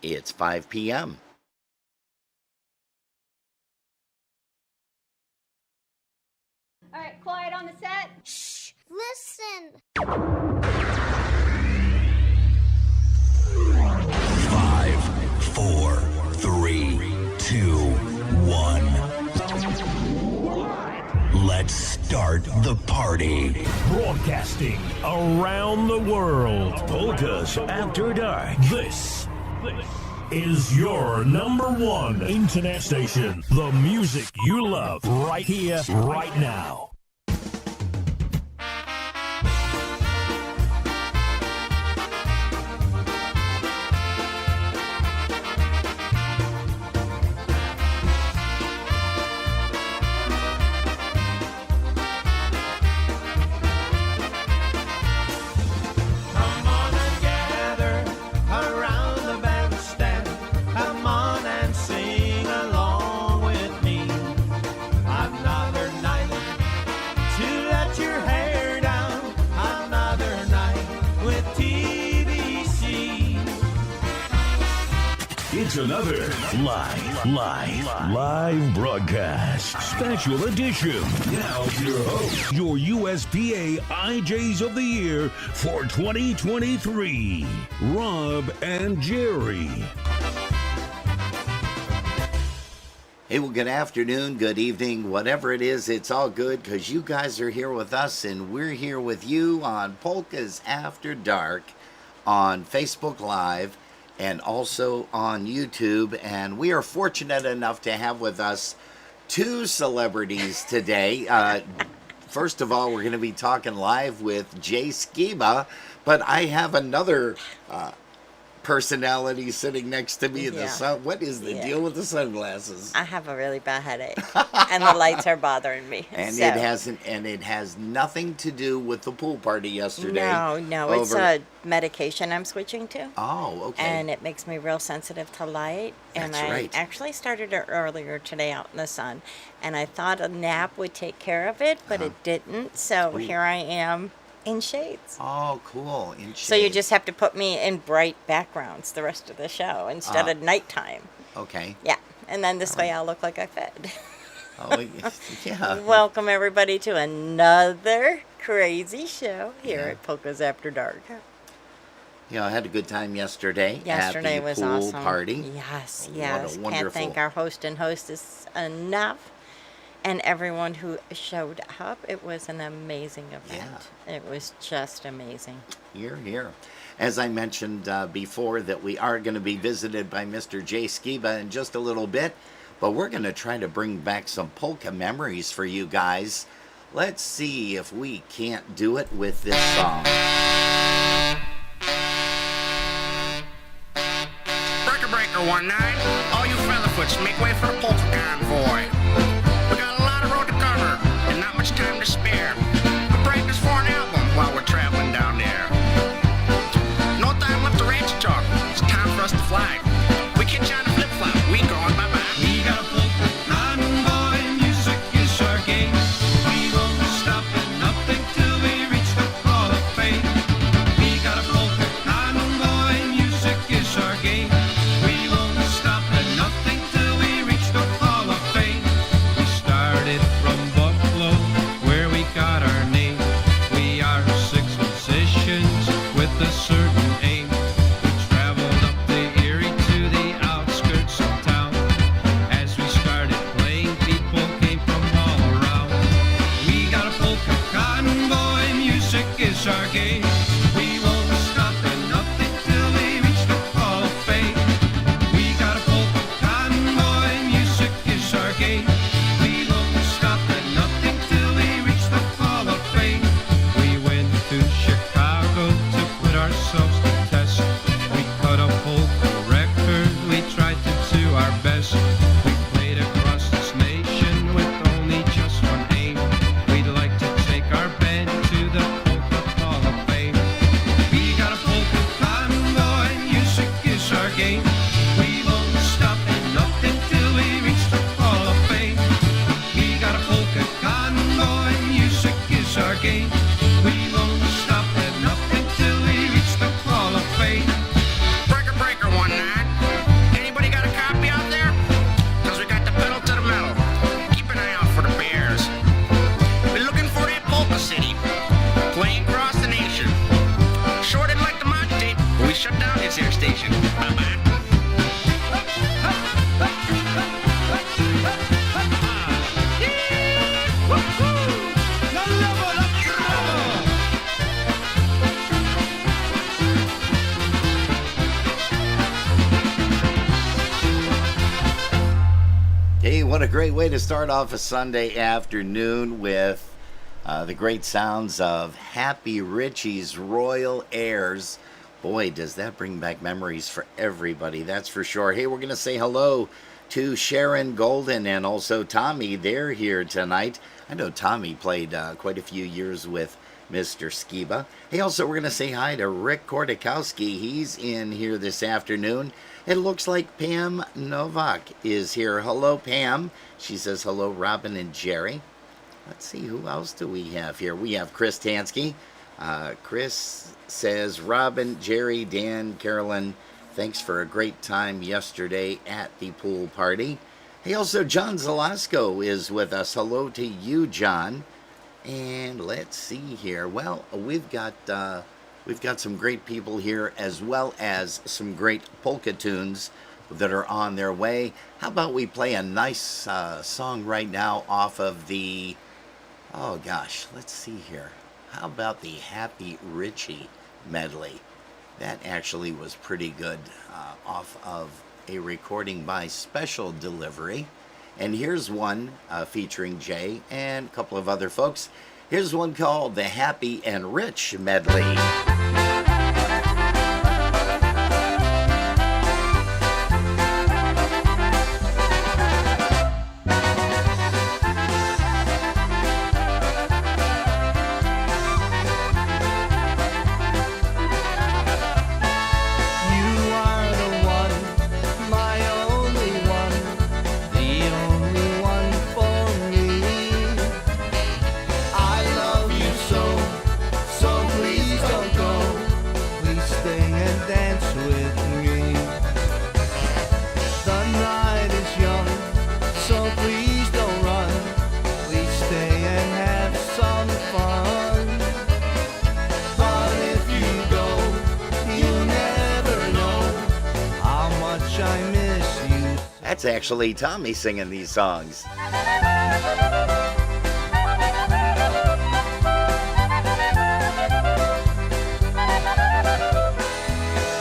It's 5 p.m. All right, quiet on the set. Shh, listen. 5, 4, 3, 2, 1. Let's start the party. Broadcasting around the world. Polkas After Dark. This is your number one internet station. The music you love right here, right now. It's another live broadcast. Special edition. Now your host, your USPA IJs of the Year for 2023, Rob and Jerry. Hey, well, good afternoon, good evening, whatever it is, it's all good because you guys are here with us and we're here with you on Polkas After Dark on Facebook Live and also on YouTube. And we are fortunate enough to have with us two celebrities today. First of all, we're going to be talking live with Jay Skiba, but I have another personality sitting next to me in the sun. What is the deal with the sunglasses? I have a really bad headache, and the lights are bothering me. And so. it has nothing to do with the pool party yesterday. No, it's a medication I'm switching to. Oh, okay. And it makes me real sensitive to light. And That's right. I actually started it earlier today out in the sun, and I thought a nap would take care of it, but it didn't. So here I am. In shades. Oh, cool. In shades. So you just have to put me in bright backgrounds the rest of the show instead of nighttime. Okay. Yeah. And then this way I'll look like I fed. Oh, yeah. Welcome, everybody, to another crazy show here at Polkas After Dark. You know, I had a good time yesterday. Yesterday at the was pool awesome. party. Yes, What yes. a Can't wonderful... thank our host and hostess enough. And everyone who showed up, it was an amazing event. Yeah. It was just amazing. Here. As I mentioned before, that we are going to be visited by Mr. Jay Skiba in just a little bit, but we're going to try to bring back some polka memories for you guys. Let's see if we can't do it with this song. Breaker 19, all you featherfoots, make way for the polka convoy. Time to spare. The break is for an album while we're traveling down there. No time left to ranch talk. It's time for us to fly. We catch on a flip-flop. We going bye-bye. We got a polka convoy. Music is our game. We won't stop at nothing till we reach the Hall of Fame. We got a polka convoy. Music is our game. We won't stop at nothing till we reach the Hall of Fame. We started from Buffalo, where we got our name. We are 6 musicians with a certain aim. We traveled up the Erie to the outskirts of town. As we started playing, people came from all around. We got a polka convoy, music is our game. We won't stop at nothing till we reach the Hall of Fame. We got a polka convoy, music is our game. We won't stop at nothing till we reach the Hall of Fame. We went to Chicago to put ourselves to test. We cut a polka record, we tried to do our best. We played across this nation with only just one aim. We'd like to take our band to the Polka Hall of Fame. We got a polka convoy, music is our game. We won't stop at nothing till we reach the Hall of Fame. We got a polka convoy, music is our game. We won't stop at nothing till we reach the Hall of Fame. Breaker 19, what a great way to start off a Sunday afternoon with the great sounds of Happy Richie's Royal Airs. Boy, does that bring back memories for everybody, that's for sure. Hey, we're going to say hello to Sharon Golden and also Tommy. They're here tonight. I know Tommy played quite a few years with Mr. Skiba. Hey, also, we're going to say hi to Rick Kordakowski. He's in here this afternoon. It looks like Pam Novak is here. Hello, Pam. She says hello, Robin and Jerry. Let's see, who else do we have here? We have Chris Tansky. Chris says, Robin, Jerry, Dan, Carolyn, thanks for a great time yesterday at the pool party. Hey, also, John Zelasco is with us. Hello to you, John. And let's see here. Well, we've got some great people here, as well as some great polka tunes that are on their way. How about we play a nice song right now off of the, oh gosh, let's see here. How about the Happy Richie medley? That actually was pretty good, off of a recording by Special Delivery. And here's one featuring Jay and a couple of other folks. Here's one called the Happy and Rich medley. That's actually Tommy singing these songs.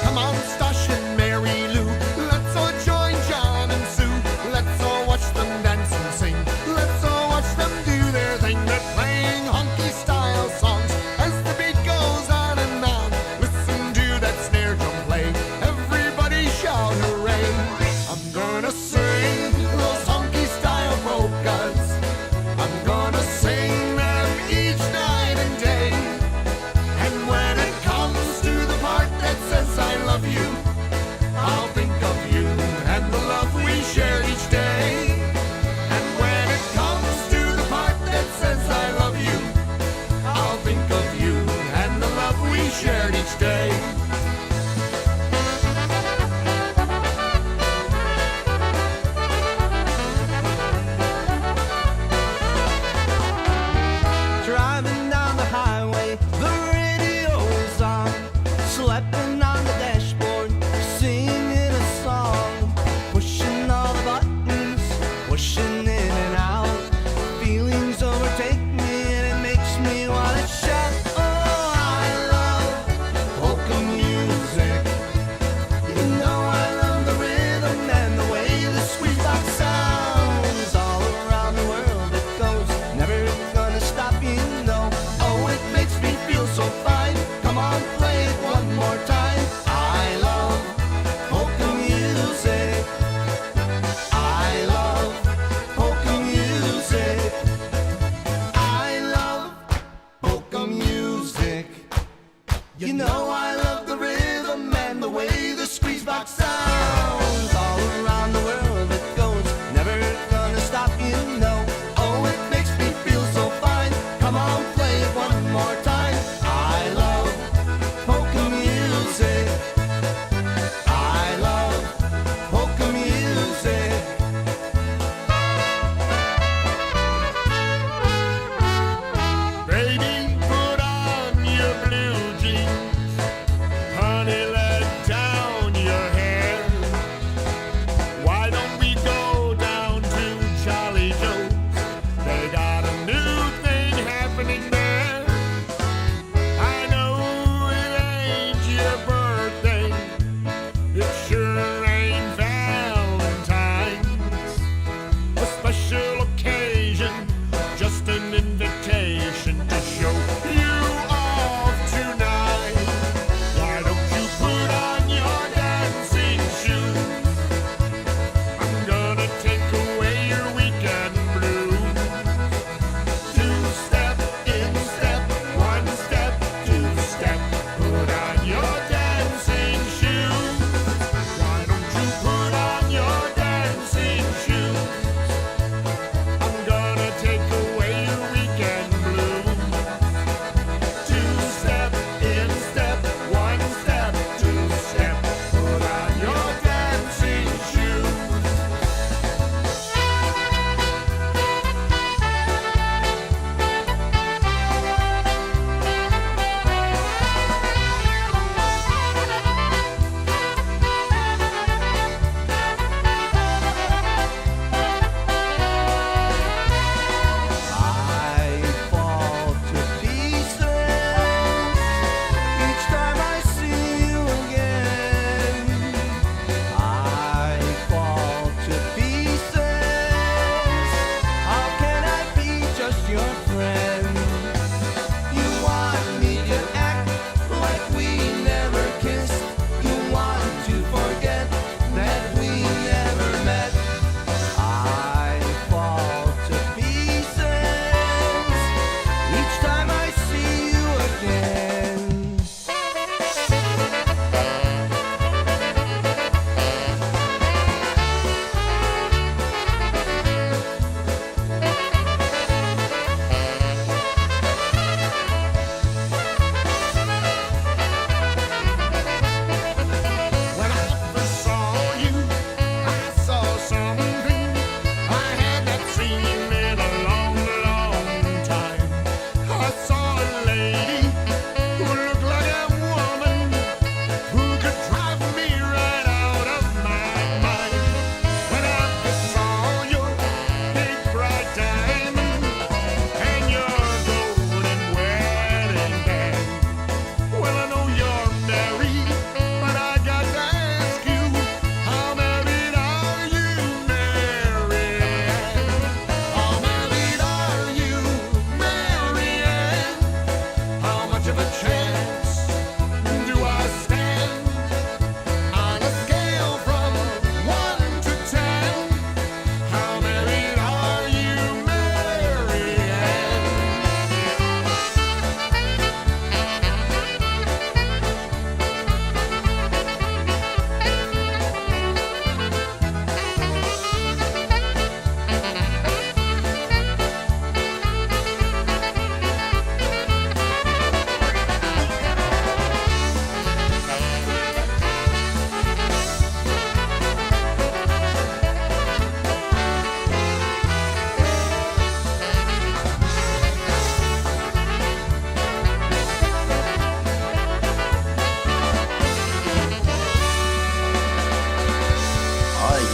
Come on, Stash and Mary Lou, let's all join John and Sue. Let's all watch them dance and sing. Let's all watch them do their thing. They're playing honky style songs as the beat goes on and on. Listen to that snare drum play. Everybody shout hooray. I'm gonna sing those honky style polkas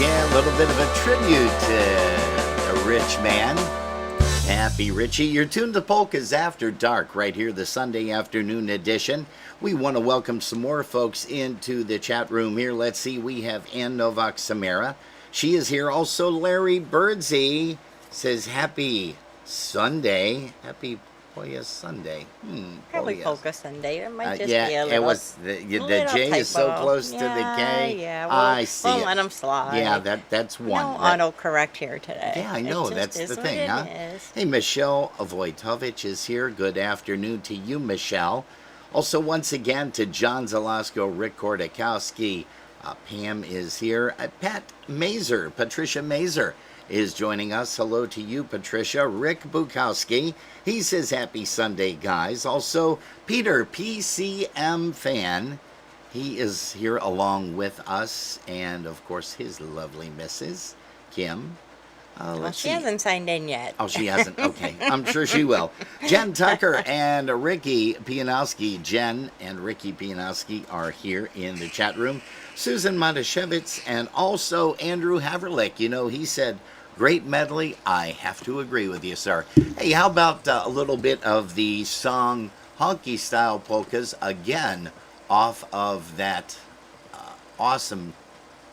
Yeah, a little bit of a tribute to a rich man. Happy Richie. You're tuned to Polkas After Dark right here, the Sunday afternoon edition. We want to welcome some more folks into the chat room here. Let's see, we have Ann Novak Samara. She is here. Also, Larry Birdsey says happy Sunday. Happy Polka Sunday. Probably Polkas. Polka Sunday. It might just yeah, be a little. it was the little J is so typo. close to the K. Yeah, I see we'll it. let them slide. Yeah, that's one. No That- autocorrect here today. Yeah, I It know. just That's is the what thing, it huh? is. Hey, Michelle Vojtovich is here. Good afternoon to you, Michelle. Also, once again, to John Zalasko, Rick Kordakowski. Pam is here. Pat Mazer, Patricia Mazer is joining us. Hello to you, Patricia. Rick Bukowski. He says, happy Sunday, guys. Also, Peter, PCM fan. He is here along with us. And, of course, his lovely missus, Kim. Well, Let's she see. hasn't signed in yet. Oh, she hasn't? Okay. I'm sure she will. Jen Tucker and Ricky Pianowski. Jen and Ricky Pianowski are here in the chat room. Susan Montashevitz and also Andrew Haverlick. You know, he said, great medley. I have to agree with you, sir. Hey, how about a little bit of the song Honky Style Polkas again off of that awesome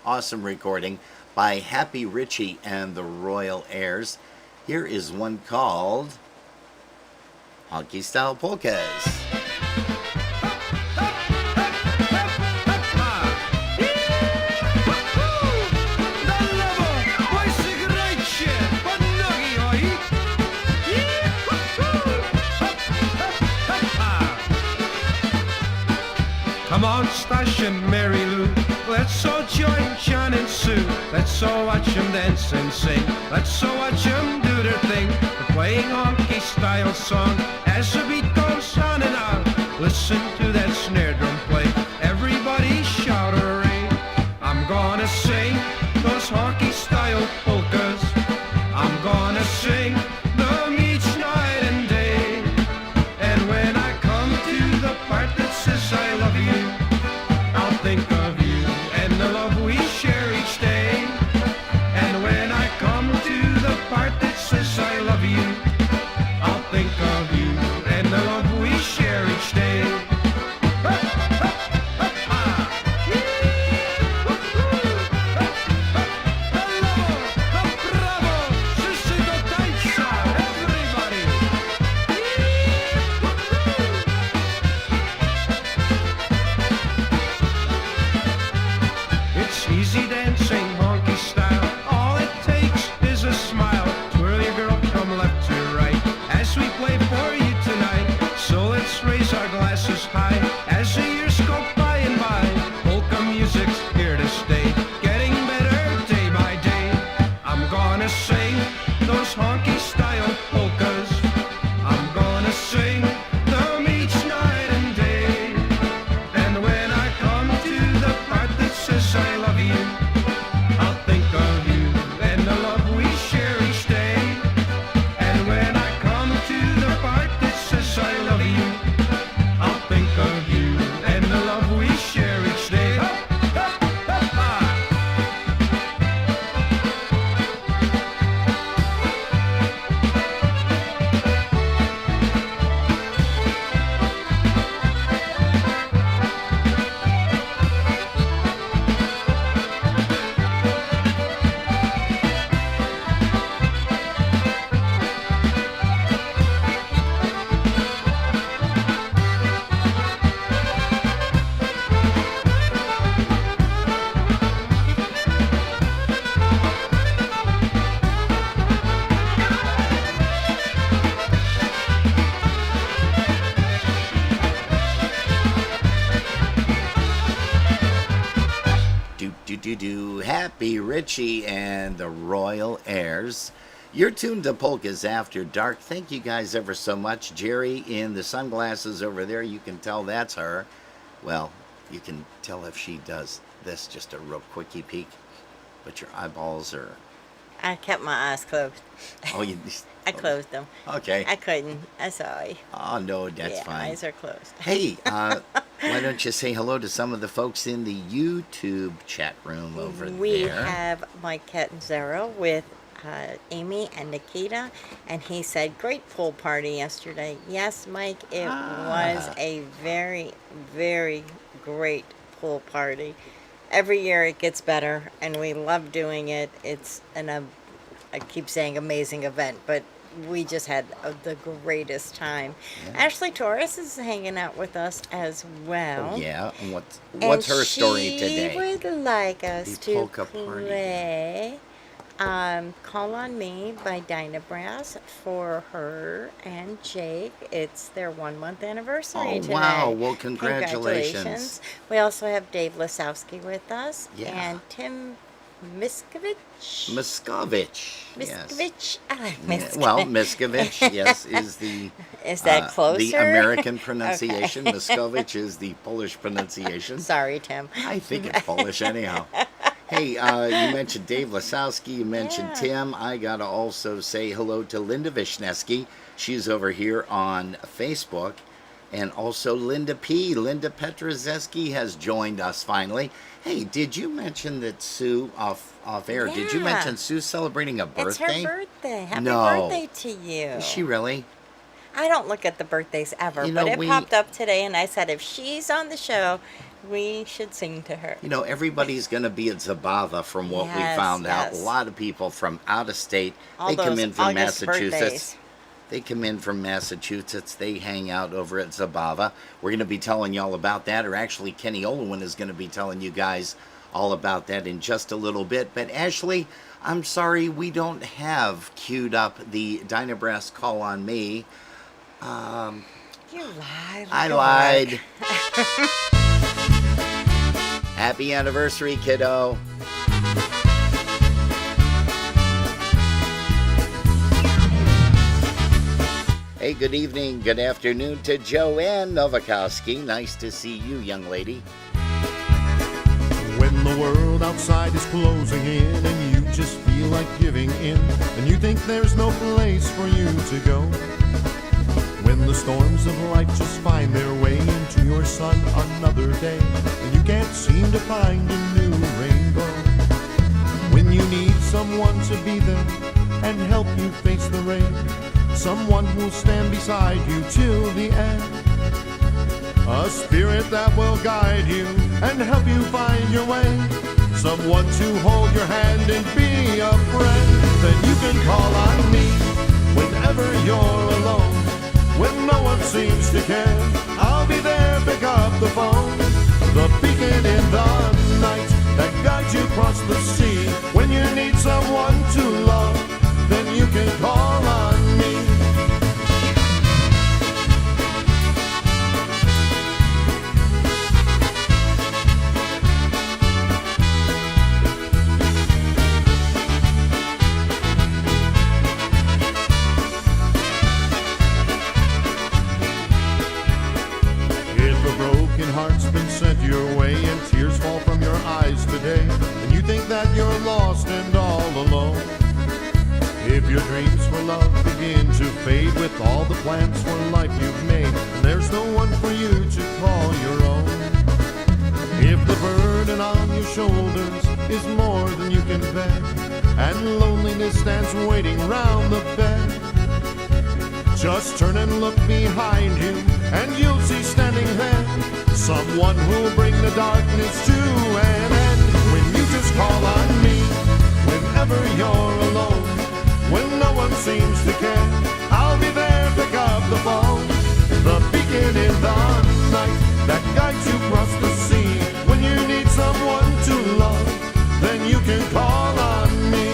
recording by Happy Richie and the Royal Airs. Here is one called Honky Style Polkas. Come on, Stash and Mary Lou, let's all join John and Sue. Let's all watch them dance and sing. Let's all watch them do their thing. They're playing honky style song as the beat goes on and on. Listen to that snare drum play. Everybody shout hooray. I'm gonna sing those honky style polkas. I'm gonna sing them each night and day. And when I come to the part that says I love you, I'll think of you and the love we share each day. And when I come to the part that says I love you, I'll think of you and the love we share each day. It's easy dancing, honky style. All it takes is a smile. Twirl your girl from left to right as we play for you tonight. So let's raise our glasses high as the years go by and by. Polka music's here to stay, getting better day by day. I'm gonna sing those honky style polkas. I'm gonna sing them each night and day. And when I come to the part that says I love you, I'll think of you and the love we share each day. And when I come to the part that says I love you, I'll think of you and the love we share each day. Happy Richie and the Royal Airs. You're tuned to Polkas After Dark. Thank you guys ever so much. Jerry in the sunglasses over there, you can tell that's her. Well, you can tell if she does this, just a real quickie peek. But your eyeballs are... I kept my eyes closed. Oh, you... I closed them. Okay. I couldn't. I'm sorry. Oh, no, that's yeah, fine. eyes are closed. Hey, Why don't you say hello to some of the folks in the YouTube chat room over We there? have Mike Catanzaro with Amy and Nikita, and he said, great pool party yesterday. Yes, Mike, it was a very, very great pool party. Every year it gets better, and we love doing it. It's I keep saying amazing event, but we just had the greatest time. Yeah. Ashley Torres is hanging out with us as well. Oh, yeah. And what's her story She today? would like us The to polka party. play Call on Me by Dinah Brass for her and Jake. It's their 1 month anniversary Oh, today. wow. Well, congratulations. We also have Dave Lisowski with us Yeah. and Tim Miskovich. Miskovich. Yes. Miskovich. I like Yeah, Miskovich. well, Miskovich, yes, is the Is that closer? the American pronunciation. Miskovich is the Polish pronunciation. Sorry, Tim. I think it's Polish anyhow. Hey, you mentioned Dave Lisowski, you mentioned Yeah. Tim. I got to also say hello to Linda Vishneski. She's over here on Facebook. And also Linda P. Linda Petrozeski has joined us finally. Hey, did you mention that Sue, off air, did you Yeah. mention Sue's celebrating a birthday? It's her birthday. Happy No. birthday to you. Is she really? I don't look at the birthdays ever, You know, but it we- popped up today, and I said, if she's on the show, we should sing to her. You know, everybody's going to be at Zabava from what we Yes, found out. yes. A lot of people from out of state, All they come those in from August Massachusetts. birthdays. They come in from Massachusetts. They hang out over at Zabava. We're going to be telling you all about that, or actually Kenny Olwin is going to be telling you guys all about that in just a little bit. But Ashley, I'm sorry we don't have queued up the Dinah Brass Call on Me. You lied. I Look lied. alike. Happy anniversary, kiddo. Hey, good evening, good afternoon to Joanne Novakowski. Nice to see you, young lady. When the world outside is closing in and you just feel like giving in, and you think there's no place for you to go, when the storms of life just find their way into your sun another day, and you can't seem to find a new rainbow, when you need someone to be there and help you face the rain, someone who'll stand beside you till the end, a spirit that will guide you and help you find your way, someone to hold your hand and be a friend, then you can call on me whenever you're alone, when no one seems to care. I'll be there, pick up the phone, the beacon in the night that guides you across the sea. When you need someone to love, then you can call on me. Heart's been sent your way and tears fall from your eyes today, and you think that you're lost and all alone. If your dreams for love begin to fade with all the plans for life you've made, and there's no one for you to call your own. If the burden on your shoulders is more than you can bear, and loneliness stands waiting round the bend, just turn and look behind you, and you'll see standing there someone who'll bring the darkness to an end. When you just call on me, whenever you're alone, when no one seems to care, I'll be there, pick up the phone, the beacon in the night that guides you across the sea. When you need someone to love, then you can call on me.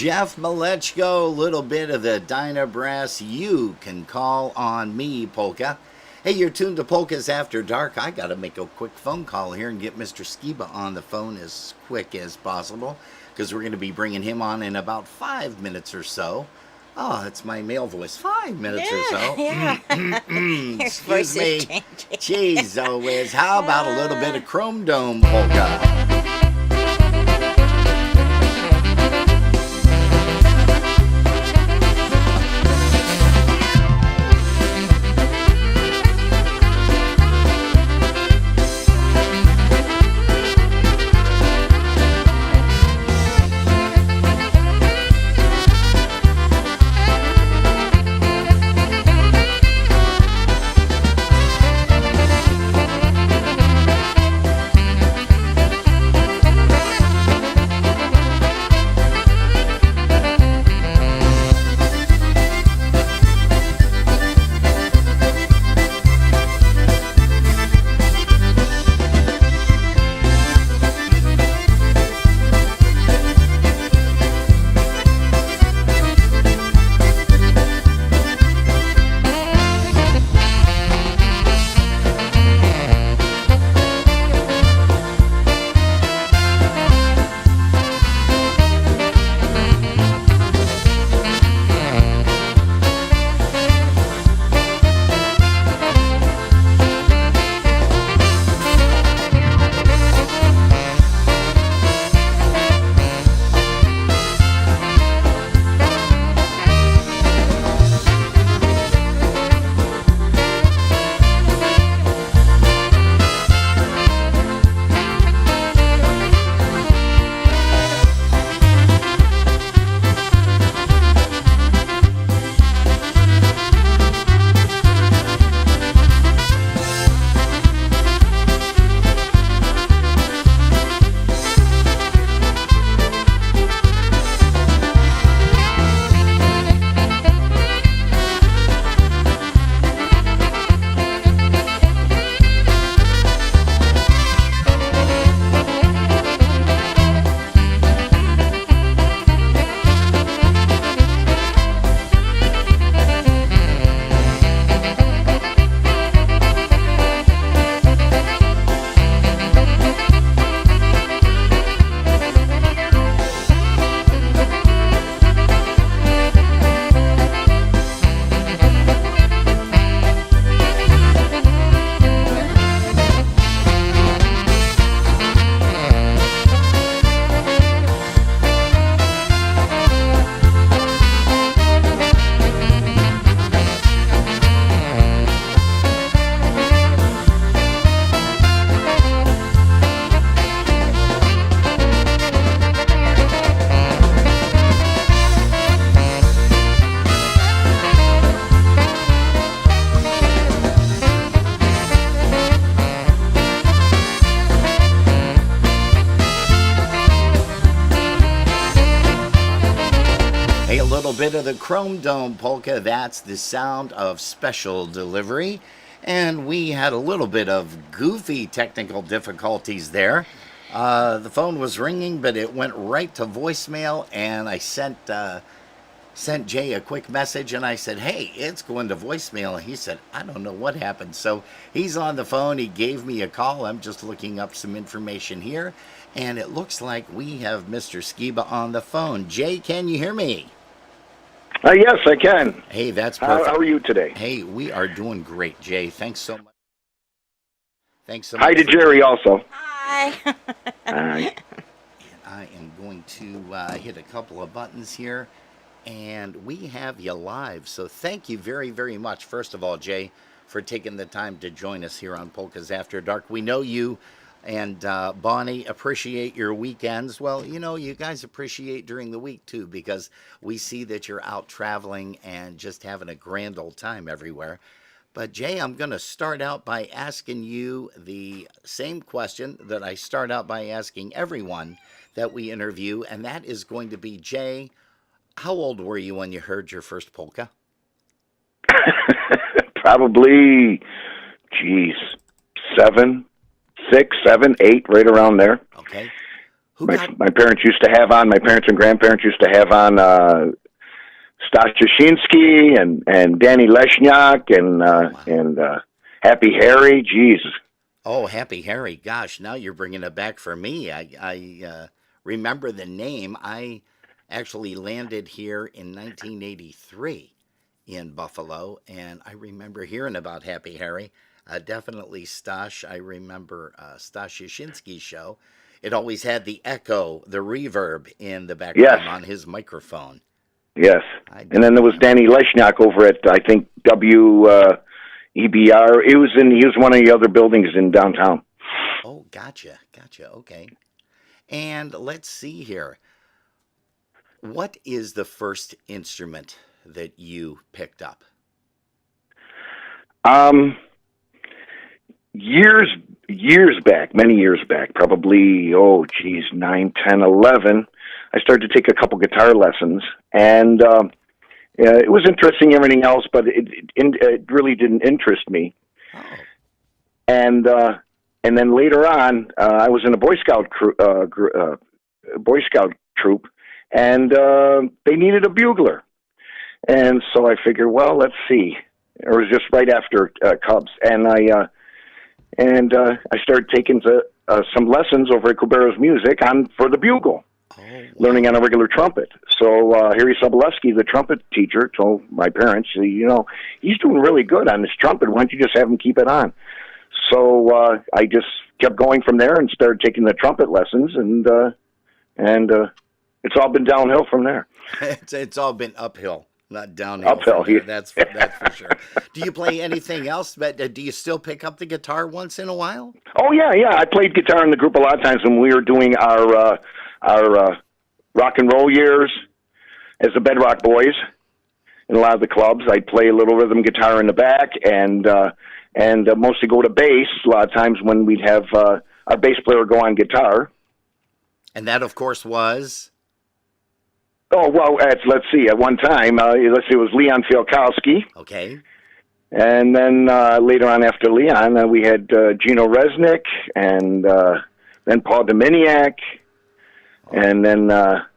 Jeff Malechko, a little bit of the Dyna Brass. You can call on me, Polka. Hey, you're tuned to Polkas After Dark. I got to make a quick phone call here and get Mr. Skiba on the phone as quick as possible because we're going to be bringing him on in about 5 minutes or so. Oh, that's my male voice. 5 minutes or so. Yeah. Your Excuse voice me. is changing. Jeez, oh whiz. How about a little bit of Chrome Dome polka? Bit of the Chrome Dome polka. That's the sound of special delivery. And we had a little bit of goofy technical difficulties there. The phone was ringing, but it went right to voicemail, and I sent Jay a quick message, and I said, hey, it's going to voicemail. He said, I don't know what happened. So he's on the phone. He gave me a call. I'm just looking up some information here, and it looks like we have Mr. Skiba on the phone. Jay, can you hear me? Yes, I can. Hey, that's perfect. How are you today? Hey, we are doing great, Jay. Thanks so much. Thanks so Hi much. to Jerry also. Hi. Hi. I am going to hit a couple of buttons here, and we have you live. So thank you very, very much, first of all, Jay, for taking the time to join us here on Polkas After Dark. We know you and Bonnie appreciate your weekends. Well, you know, you guys appreciate during the week, too, because we see that you're out traveling and just having a grand old time everywhere. But, Jay, I'm going to start out by asking you the same question that I start out by asking everyone that we interview, and that is going to be, Jay, how old were you when you heard your first polka? Probably, 7, 6, 7, 8, right around there. Okay. Who got? My parents used to have on. My parents and grandparents used to have on Stas Jashinsky and Danny Leshniak and Happy Harry. Jeez. Oh, Happy Harry. Gosh, now you're bringing it back for me. I remember the name. I actually landed here in 1983 in Buffalo, and I remember hearing about Happy Harry. Definitely Stash. I remember Stash Yashinsky's show. It always had the echo, the reverb in the background Yes. on his microphone. Yes. I And then there was Danny Leshniak over at, I think, WEBR. He was one of the other buildings in downtown. Oh, gotcha. Okay. And let's see here. What is the first instrument that you picked up? Years back, many years back, probably, 9, 10, 11, I started to take a couple guitar lessons, and it was interesting, everything else, but it really didn't interest me. Oh. And then later on, I was in a Boy Scout troop, and they needed a bugler. And so I figured, well, let's see. It was just right after Cubs, and I started taking some lessons over at Kubero's Music for the bugle, learning on a regular trumpet. So Harry Sobolewski, the trumpet teacher, told my parents, he's doing really good on this trumpet. Why don't you just have him keep it on? So I just kept going from there and started taking the trumpet lessons, and it's all been downhill from there. It's all been uphill. Not downhill. Uphill, Yeah. That's for sure. Do you play anything else? But do you still pick up the guitar once in a while? Oh yeah. I played guitar in the group a lot of times when we were doing our rock and roll years as the Bedrock Boys in a lot of the clubs. I'd play a little rhythm guitar in the back and mostly go to bass a lot of times when we'd have our bass player go on guitar. And that, of course, was. Oh, well, let's see. At one time, it was Leon Fialkowski. Okay. And then later on after Leon, we had Gino Resnick and then Paul Dominiak. And then let's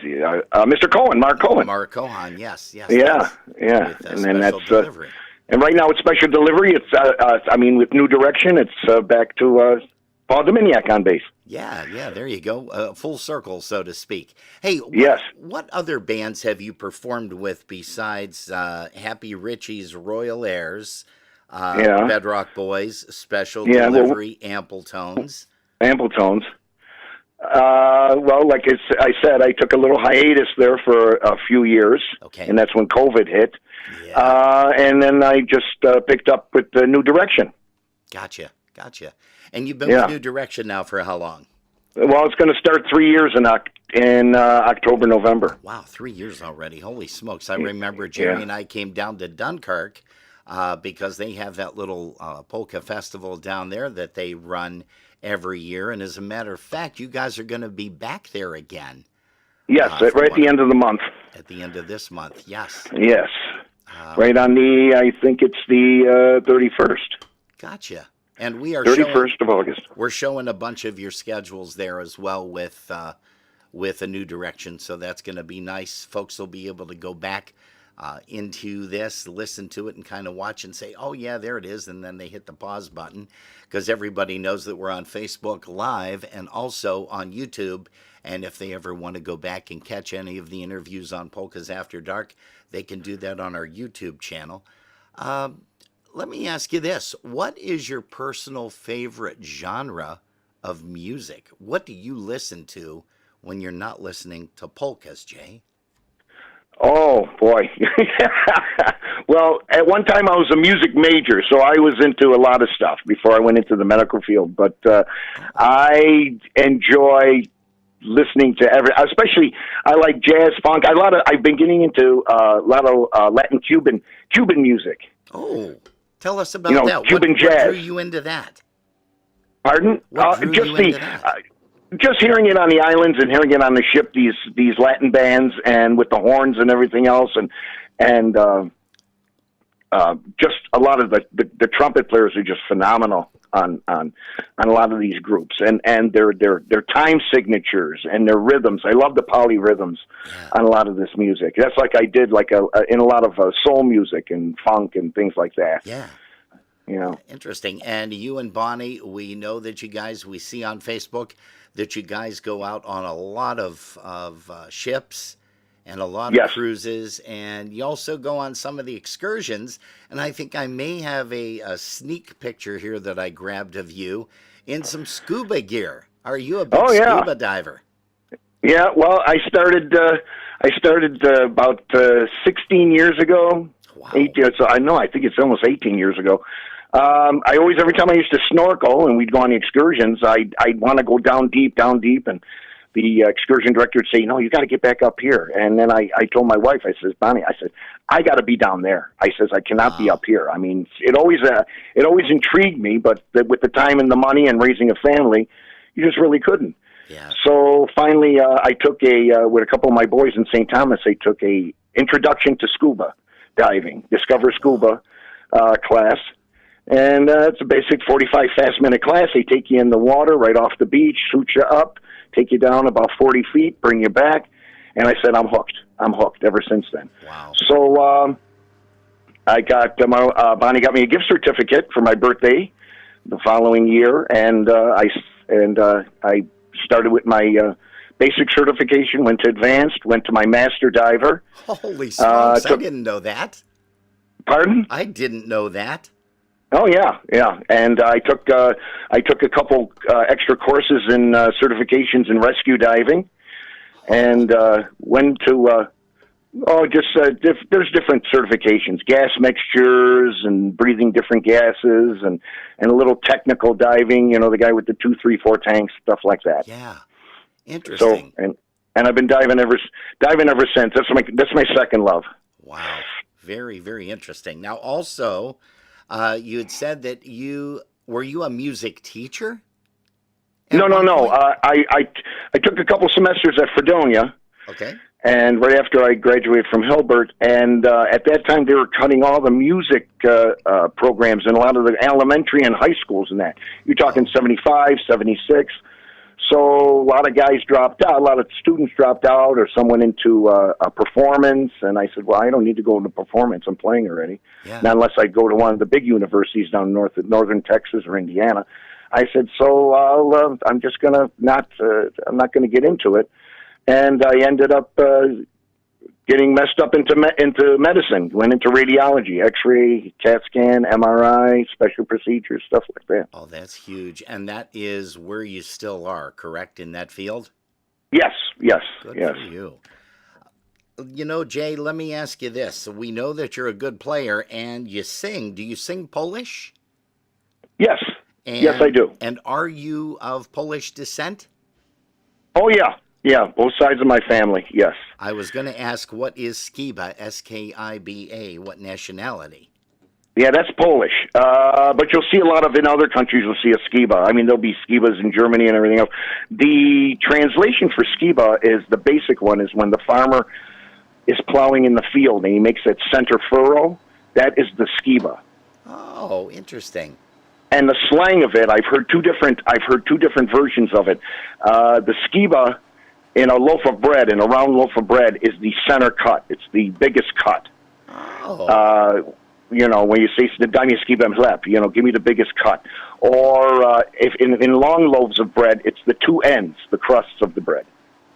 see, Mr. Cohen, Mark Cohen. Mark Cohen, yes. Yeah. And then that's delivery. And right now it's special delivery. It's with New Direction, it's back to Paul Dominiak on bass. Yeah, there you go. Full circle, so to speak. Hey, yes. What other bands have you performed with besides Happy Richie's Royal Airs, Bedrock Boys, Special Delivery, Ample Tones? Ample Tones. Well, like I said, I took a little hiatus there for a few years, and that's when COVID hit. Yeah. And then I just picked up with the New Direction. Gotcha. And you've been with New Direction now for how long? Well, it's going to start 3 years in October, November. Wow, 3 years already. Holy smokes. I remember Jerry and I came down to Dunkirk because they have that little polka festival down there that they run every year. And as a matter of fact, you guys are going to be back there again. Yes, right at the end of the month. At the end of this month, yes. Yes. Right on I think it's the 31st. Gotcha. And we are 31st of August. We're showing a bunch of your schedules there as well with a New Direction, so that's going to be nice. Folks will be able to go back into this, listen to it, and kind of watch and say, oh, yeah, there it is, and then they hit the pause button because everybody knows that we're on Facebook Live and also on YouTube, and if they ever want to go back and catch any of the interviews on Polkas After Dark, they can do that on our YouTube channel. Let me ask you this. What is your personal favorite genre of music? What do you listen to when you're not listening to polkas, Jay? Oh, boy. Well, at one time I was a music major, so I was into a lot of stuff before I went into the medical field. But I enjoy listening to especially I like jazz, funk. I've been getting into a lot of Latin Cuban music. Oh. Tell us about that. Cuban jazz. What drew you into that? Pardon? Just hearing it on the islands and hearing it on the ship. These Latin bands and with the horns and everything else, and just a lot of the trumpet players are just phenomenal on a lot of these groups, and their time signatures and their rhythms. I love the polyrhythms on a lot of this music. That's like I did in a lot of soul music and funk and things like that. Yeah. You know. Interesting. And you and Bonnie, we know that we see on Facebook that you guys go out on a lot of ships and a lot of cruises, and you also go on some of the excursions. And I think I may have a sneak picture here that I grabbed of you in some scuba gear. Are you a big scuba diver? Yeah, well, I started about 16 years ago. Wow. I think it's almost 18 years ago. Every time I used to snorkel and we'd go on the excursions, I'd want to go down deep, and the excursion director would say, "No, you got to get back up here." And then I told my wife, I says, "Bonnie, I got to be down there." I says, "I cannot be up here." I mean, it always intrigued me, but with the time and the money and raising a family, you just really couldn't. Yeah. So finally, I took with a couple of my boys in St. Thomas, I took a introduction to scuba diving, Discover Scuba class. And it's a basic 45 fast-minute class. They take you in the water right off the beach, shoot you up, take you down about 40 feet, bring you back. And I said, I'm hooked. I'm hooked ever since then. Wow. So I got Bonnie got me a gift certificate for my birthday the following year, and I started with my basic certification, went to advanced, went to my master diver. Holy smokes! I didn't know that. Pardon? I didn't know that. Oh yeah, and I took a couple extra courses in certifications in rescue diving, and went to there's different certifications, gas mixtures and breathing different gases, and a little technical diving. You know, the guy with the 2, 3, 4 tanks, stuff like that. Yeah, interesting. So and I've been diving ever since. That's my second love. Wow, very, very interesting. Now also. You had said that were you a music teacher? No. I took a couple semesters at Fredonia. Okay. And right after I graduated from Hilbert, and at that time they were cutting all the music programs in a lot of the elementary and high schools and that. You're talking 75, 76. So a lot of guys dropped out, a lot of students dropped out, or some went into a performance. And I said, well, I don't need to go into performance. I'm playing already. Yeah. Not unless I go to one of the big universities down northern Texas or Indiana. I said, so I'm just going to I'm not going to get into it. And I ended up getting messed up into medicine, went into radiology, X-ray, CAT scan, MRI, special procedures, stuff like that. Oh, that's huge. And that is where you still are, correct, in that field? Yes. Good for you. You know, Jay, let me ask you this. We know that you're a good player and you sing. Do you sing Polish? Yes. Yes, I do. And are you of Polish descent? Oh, yeah. Yeah, both sides of my family, yes. I was going to ask, what is Skiba, S-K-I-B-A, what nationality? Yeah, that's Polish. But you'll see a lot of, in other countries, you'll see a Skiba. I mean, there'll be Skibas in Germany and everything else. The translation for Skiba is, the basic one is when the farmer is plowing in the field and he makes that center furrow, that is the Skiba. Oh, interesting. And the slang of it, I've heard two different versions of it. The Skiba in a loaf of bread, in a round loaf of bread, is the center cut. It's the biggest cut. Oh. You know, when you say, "Daj mi skibę chleb," you know, give me the biggest cut. Or if in long loaves of bread, it's the two ends, the crusts of the bread.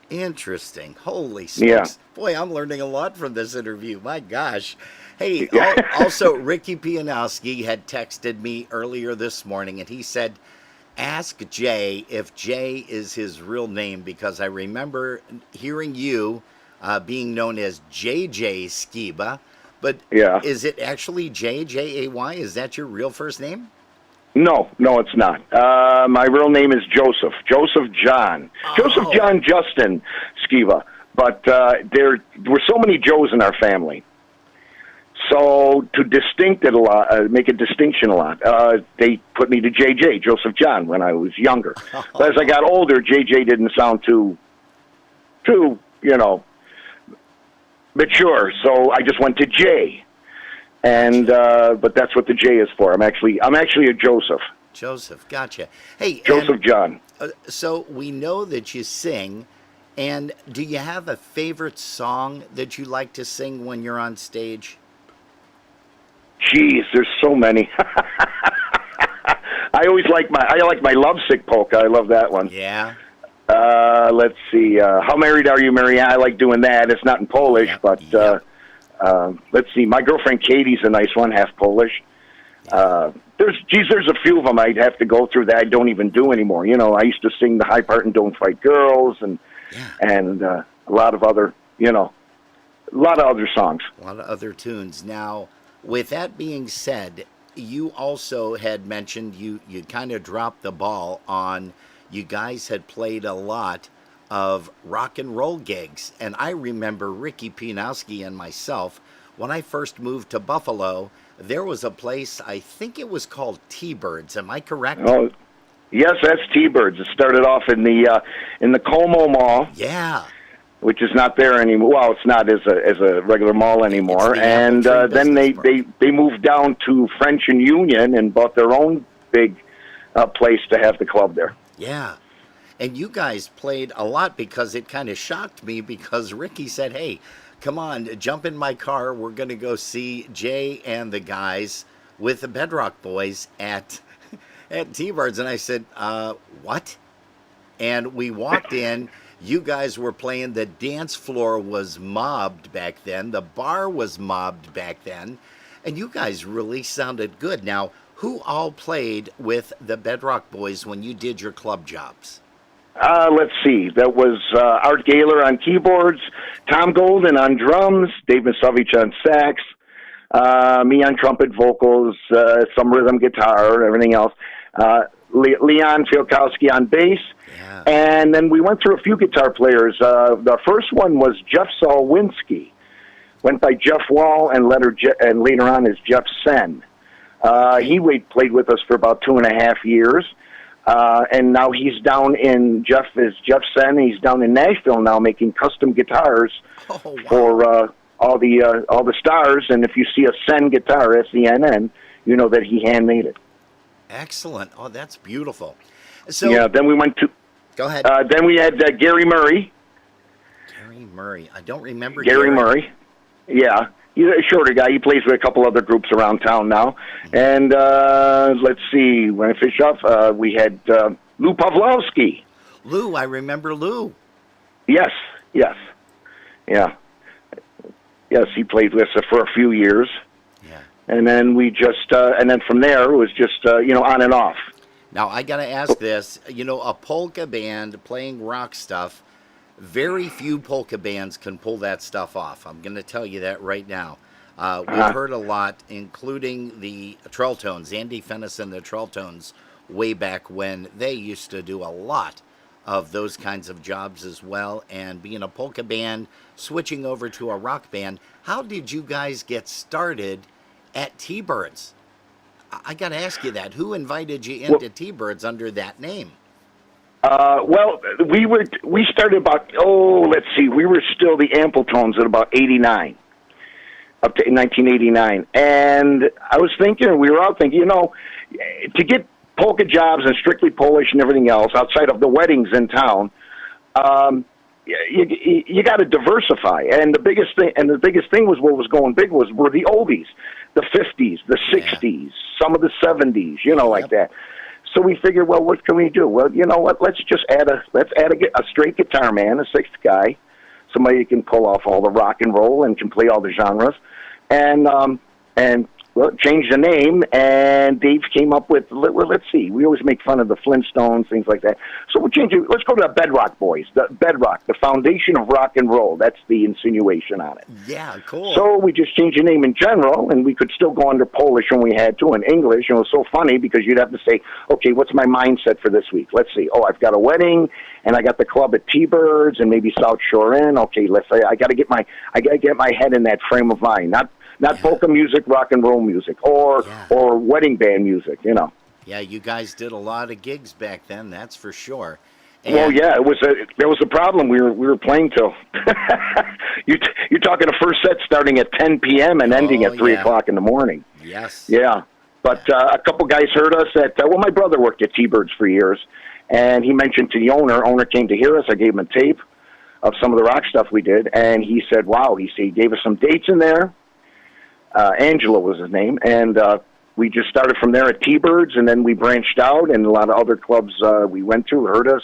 Interesting. Holy smokes. Yeah. Boy, I'm learning a lot from this interview. My gosh. Hey, also, Ricky Pianowski had texted me earlier this morning, and he said, ask Jay if Jay is his real name, because I remember hearing you being known as JJ Skiba, but is it actually J-J-A-Y? Is that your real first name? No, it's not. My real name is Joseph John. Oh. Joseph John Justin Skiba. But there were so many Joes in our family. So to distinct it a lot, make a distinction a lot, they put me to JJ, Joseph John, when I was younger. But as I got older, JJ didn't sound too, mature. So I just went to J. And but that's what the J is for. I'm actually a Joseph. Joseph, gotcha. Hey, Joseph John. So we know that you sing, and do you have a favorite song that you like to sing when you're on stage? Jeez, there's so many. I like my lovesick polka. I love that one. Yeah. Let's see. How Married Are You, Mary? I like doing that. It's not in Polish, but let's see. My Girlfriend Katie's a nice one, half Polish. There's a few of them I'd have to go through that I don't even do anymore. You know, I used to sing the high part in Don't Fight Girls, and a lot of other, a lot of other songs. A lot of other tunes. Now, with that being said, you also had mentioned you kind of dropped the ball on, you guys had played a lot of rock and roll gigs. And I remember Ricky Pinowski and myself, when I first moved to Buffalo, there was a place, I think it was called T-Birds. Am I correct? Oh, yes, that's T-Birds. It started off in the Como Mall. Yeah. Which is not there anymore. Well, it's not as a regular mall anymore. And then they moved down to French and Union and bought their own big place to have the club there. Yeah. And you guys played a lot, because it kind of shocked me, because Ricky said, hey, come on, jump in my car. We're going to go see Jay and the guys with the Bedrock Boys at T-Birds. And I said, what? And we walked in. You guys were playing. The dance floor was mobbed back then. The bar was mobbed back then. And you guys really sounded good. Now, who all played with the Bedrock Boys when you did your club jobs? Let's see. That was Art Gaylor on keyboards, Tom Golden on drums, Dave Misovich on sax, me on trumpet, vocals, some rhythm guitar, everything else. Leon Fielkowski on bass. Yeah. And then we went through a few guitar players. The first one was Jeff Solwinski. Went by Jeff Wall and later on as Jeff Sen. He played with us for about 2.5 years. And now he's down in Jeff Sen. He's down in Nashville now making custom guitars for all the stars. And if you see a Sen guitar, SENN, you know that he handmade it. Excellent. Oh, that's beautiful. So yeah. Then we went to. Go ahead. Then we had Gary Murray. Gary Murray. I don't remember Gary Murray. Yeah. He's a shorter guy. He plays with a couple other groups around town now. And let's see. When I finish off, we had Lou Pawlowski. Lou, I remember Lou. Yes. Yeah. Yes, he played with us for a few years. Yeah. And then and then from there, it was just, on and off. Now, I got to ask this. A polka band playing rock stuff, very few polka bands can pull that stuff off. I'm going to tell you that right now. We've heard a lot, including the Trelltones, Andy Fennis and the Trelltones, way back when they used to do a lot of those kinds of jobs as well. And being a polka band, switching over to a rock band, how did you guys get started at T-Birds? I got to ask you that. Who invited you into T-Birds under that name? Well, we started about, we were still the Ampletones at about 89, up to 1989. And we were all thinking, to get polka jobs and strictly Polish and everything else outside of the weddings in town, you got to diversify. And the biggest thing was what was going big were the oldies, the 50s, the 60s, some of the 70s, like that. So we figured, well, what can we do? Well, you know what? Let's add a straight guitar man, a sixth guy, somebody who can pull off all the rock and roll and can play all the genres, and change the name. And Dave came up with, let's see, we always make fun of the Flintstones, things like that. So we'll change it. Let's go to the Bedrock Boys, the Bedrock, the foundation of rock and roll. That's the insinuation on it. Yeah, cool. So we just changed the name in general, and we could still go under Polish when we had to, and English. And it was so funny because you'd have to say, okay, what's my mindset for this week? Let's see. Oh, I've got a wedding, and I got the club at T-Birds, and maybe South Shore Inn. Okay, let's say I got to get my head in that frame of mind, not polka music, rock and roll music, or wedding band music, Yeah, you guys did a lot of gigs back then, that's for sure. Well, yeah, there was a problem. We were playing till you're talking a first set starting at 10 p.m. and ending at 3 o'clock in the morning. Yes. Yeah, but a couple guys heard us at. Well, my brother worked at T-Birds for years, and he mentioned to the owner. Owner came to hear us. I gave him a tape of some of the rock stuff we did, and he said, "Wow." He gave us some dates in there. Angela was his name, and we just started from there at T-Birds, and then we branched out, and a lot of other clubs we went to heard us.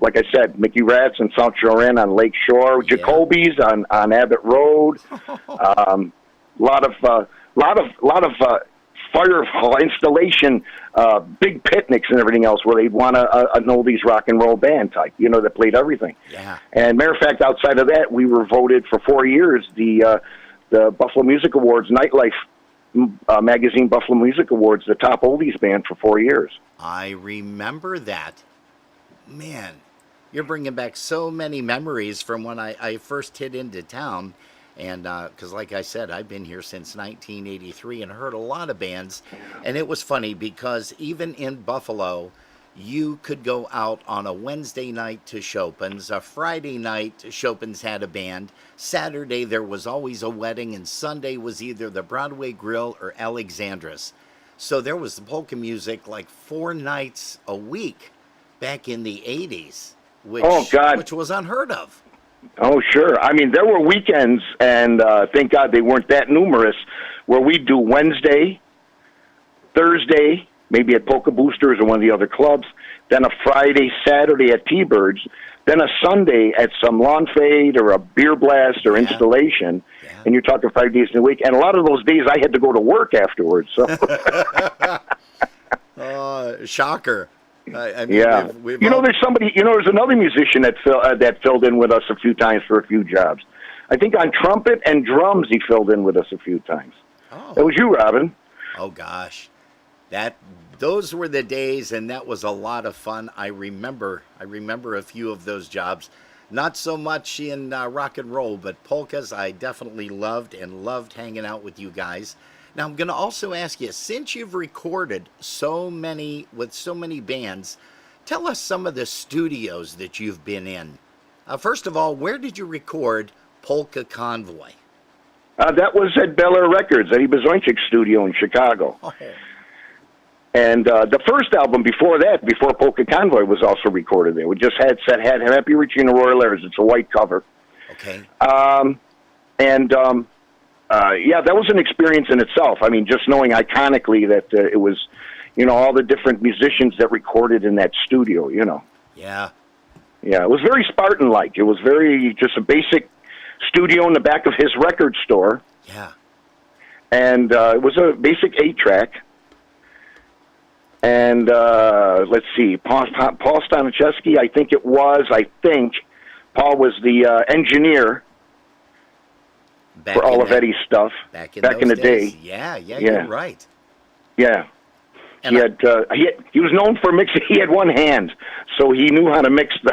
Like I said, Mickey Rats and South Shore Inn on Lake Shore, Jacoby's on Abbott Road, lot of fire hall installation, big picnics and everything else where they want an oldies rock and roll band type, that played everything. Yeah. And matter of fact, outside of that, we were voted for 4 years the Buffalo Music Awards Nightlife magazine Buffalo Music Awards, the top oldies band for 4 years. I remember that. Man, you're bringing back so many memories from when I first hit into town. And because, like I said, I've been here since 1983 and heard a lot of bands. And it was funny because even in Buffalo, you could go out on a Wednesday night to Chopin's. A Friday night, Chopin's had a band. Saturday, there was always a wedding. And Sunday was either the Broadway Grill or Alexandra's. So there was the polka music like 4 nights a week back in the 80s, which was unheard of. Oh, sure. I mean, there were weekends, and thank God they weren't that numerous, where we'd do Wednesday, Thursday, maybe at Polka Boosters or one of the other clubs, then a Friday, Saturday at T-Birds, then a Sunday at some lawn fade or a beer blast or installation, and you're talking 5 days in a week. And a lot of those days I had to go to work afterwards. So, shocker. I mean, yeah. There's somebody, there's another musician that filled in with us a few times for a few jobs. I think on trumpet and drums he filled in with us a few times. Oh. That was you, Robin. Oh, gosh. Those were the days, and that was a lot of fun. I remember a few of those jobs. Not so much in rock and roll, but polkas I definitely loved hanging out with you guys. Now, I'm going to also ask you, since you've recorded with so many bands, tell us some of the studios that you've been in. First of all, where did you record Polka Convoy? That was at Bel Air Records, Eddie Bazoinchik's studio in Chicago. Oh. And the first album before Polka Convoy, was also recorded there. We just had Happy Richie and the Royal Airs. It's a white cover. Okay. Yeah, that was an experience in itself. I mean, just knowing iconically that it was, all the different musicians that recorded in that studio, Yeah. Yeah, it was very Spartan-like. It was just a basic studio in the back of his record store. Yeah. And it was a basic 8-track. And let's see, Paul Staniszewski, I think Paul was the engineer for all of Eddie's stuff back in the day. Yeah, you're right. Yeah. And he was known for mixing. He had one hand, so he knew how to mix the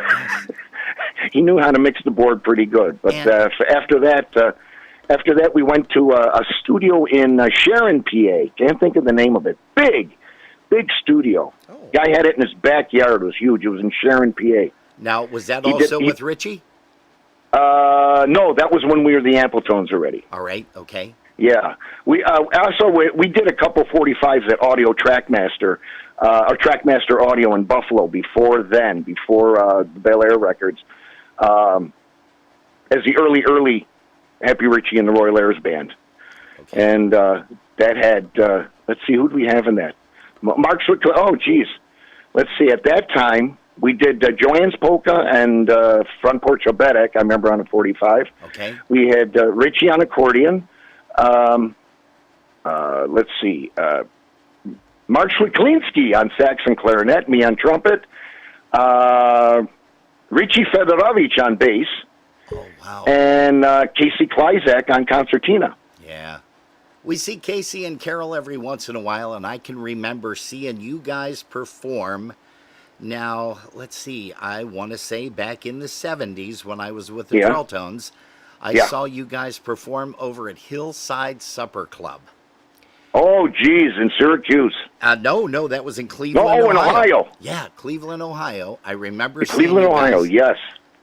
board pretty good. But after that, we went to a studio in Sharon, PA. Can't think of the name of it. Big studio. Oh. Guy had it in his backyard. It was huge. It was in Sharon, PA. Now, was that also with Richie? No, that was when we were the Appletones already. All right, okay. Yeah. We did a couple 45s at Audio Trackmaster, or Trackmaster Audio in Buffalo before the Bel Air Records, as the early Happy Richie and the Royal Airs band. Okay. And that had, let's see, who do we have in that? Mark Swick. Oh, geez. Let's see. At that time, we did Joanne's Polka and Front Porch Obetic, I remember, on a 45. Okay. We had Richie on accordion. Let's see. Mark Swiklinski on sax and clarinet, me on trumpet. Richie Fedorovich on bass. Oh, wow. And Casey Kleizak on concertina. Yeah. We see Casey and Carol every once in a while, and I can remember seeing you guys perform. Now, let's see, I want to say back in the 70s when I was with the Trelltones, I saw you guys perform over at Hillside Supper Club. Oh, geez, in Syracuse. No, that was in Cleveland, No, in Ohio. Yeah, Cleveland, Ohio. I remember seeing Cleveland, you guys. Ohio, yes.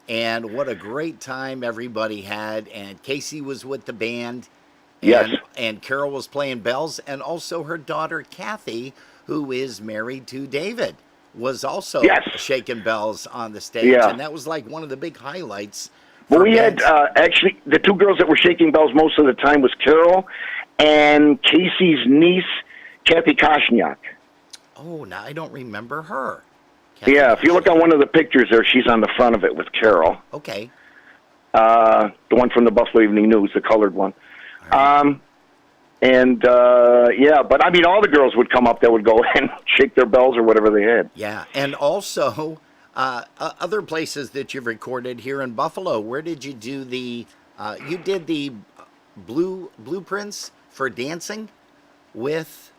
And what a great time everybody had. And Casey was with the band. Yes. And Carol was playing bells. And also her daughter, Kathy, who is married to David, was also shaking bells on the stage. Yeah. And that was like one of the big highlights. Well, we had, actually, the two girls that were shaking bells most of the time was Carol and Casey's niece, Kathy Koshniak. Oh, now I don't remember her. Yeah, if you look on one of the pictures there, she's on the front of it with Carol. Okay. The one from the Buffalo Evening News, the colored one. Right. Yeah, but I mean, all the girls would come up that would go and shake their bells or whatever they had. Yeah, and also other places that you've recorded here in Buffalo. Where did you do the? You did the blueprints for dancing with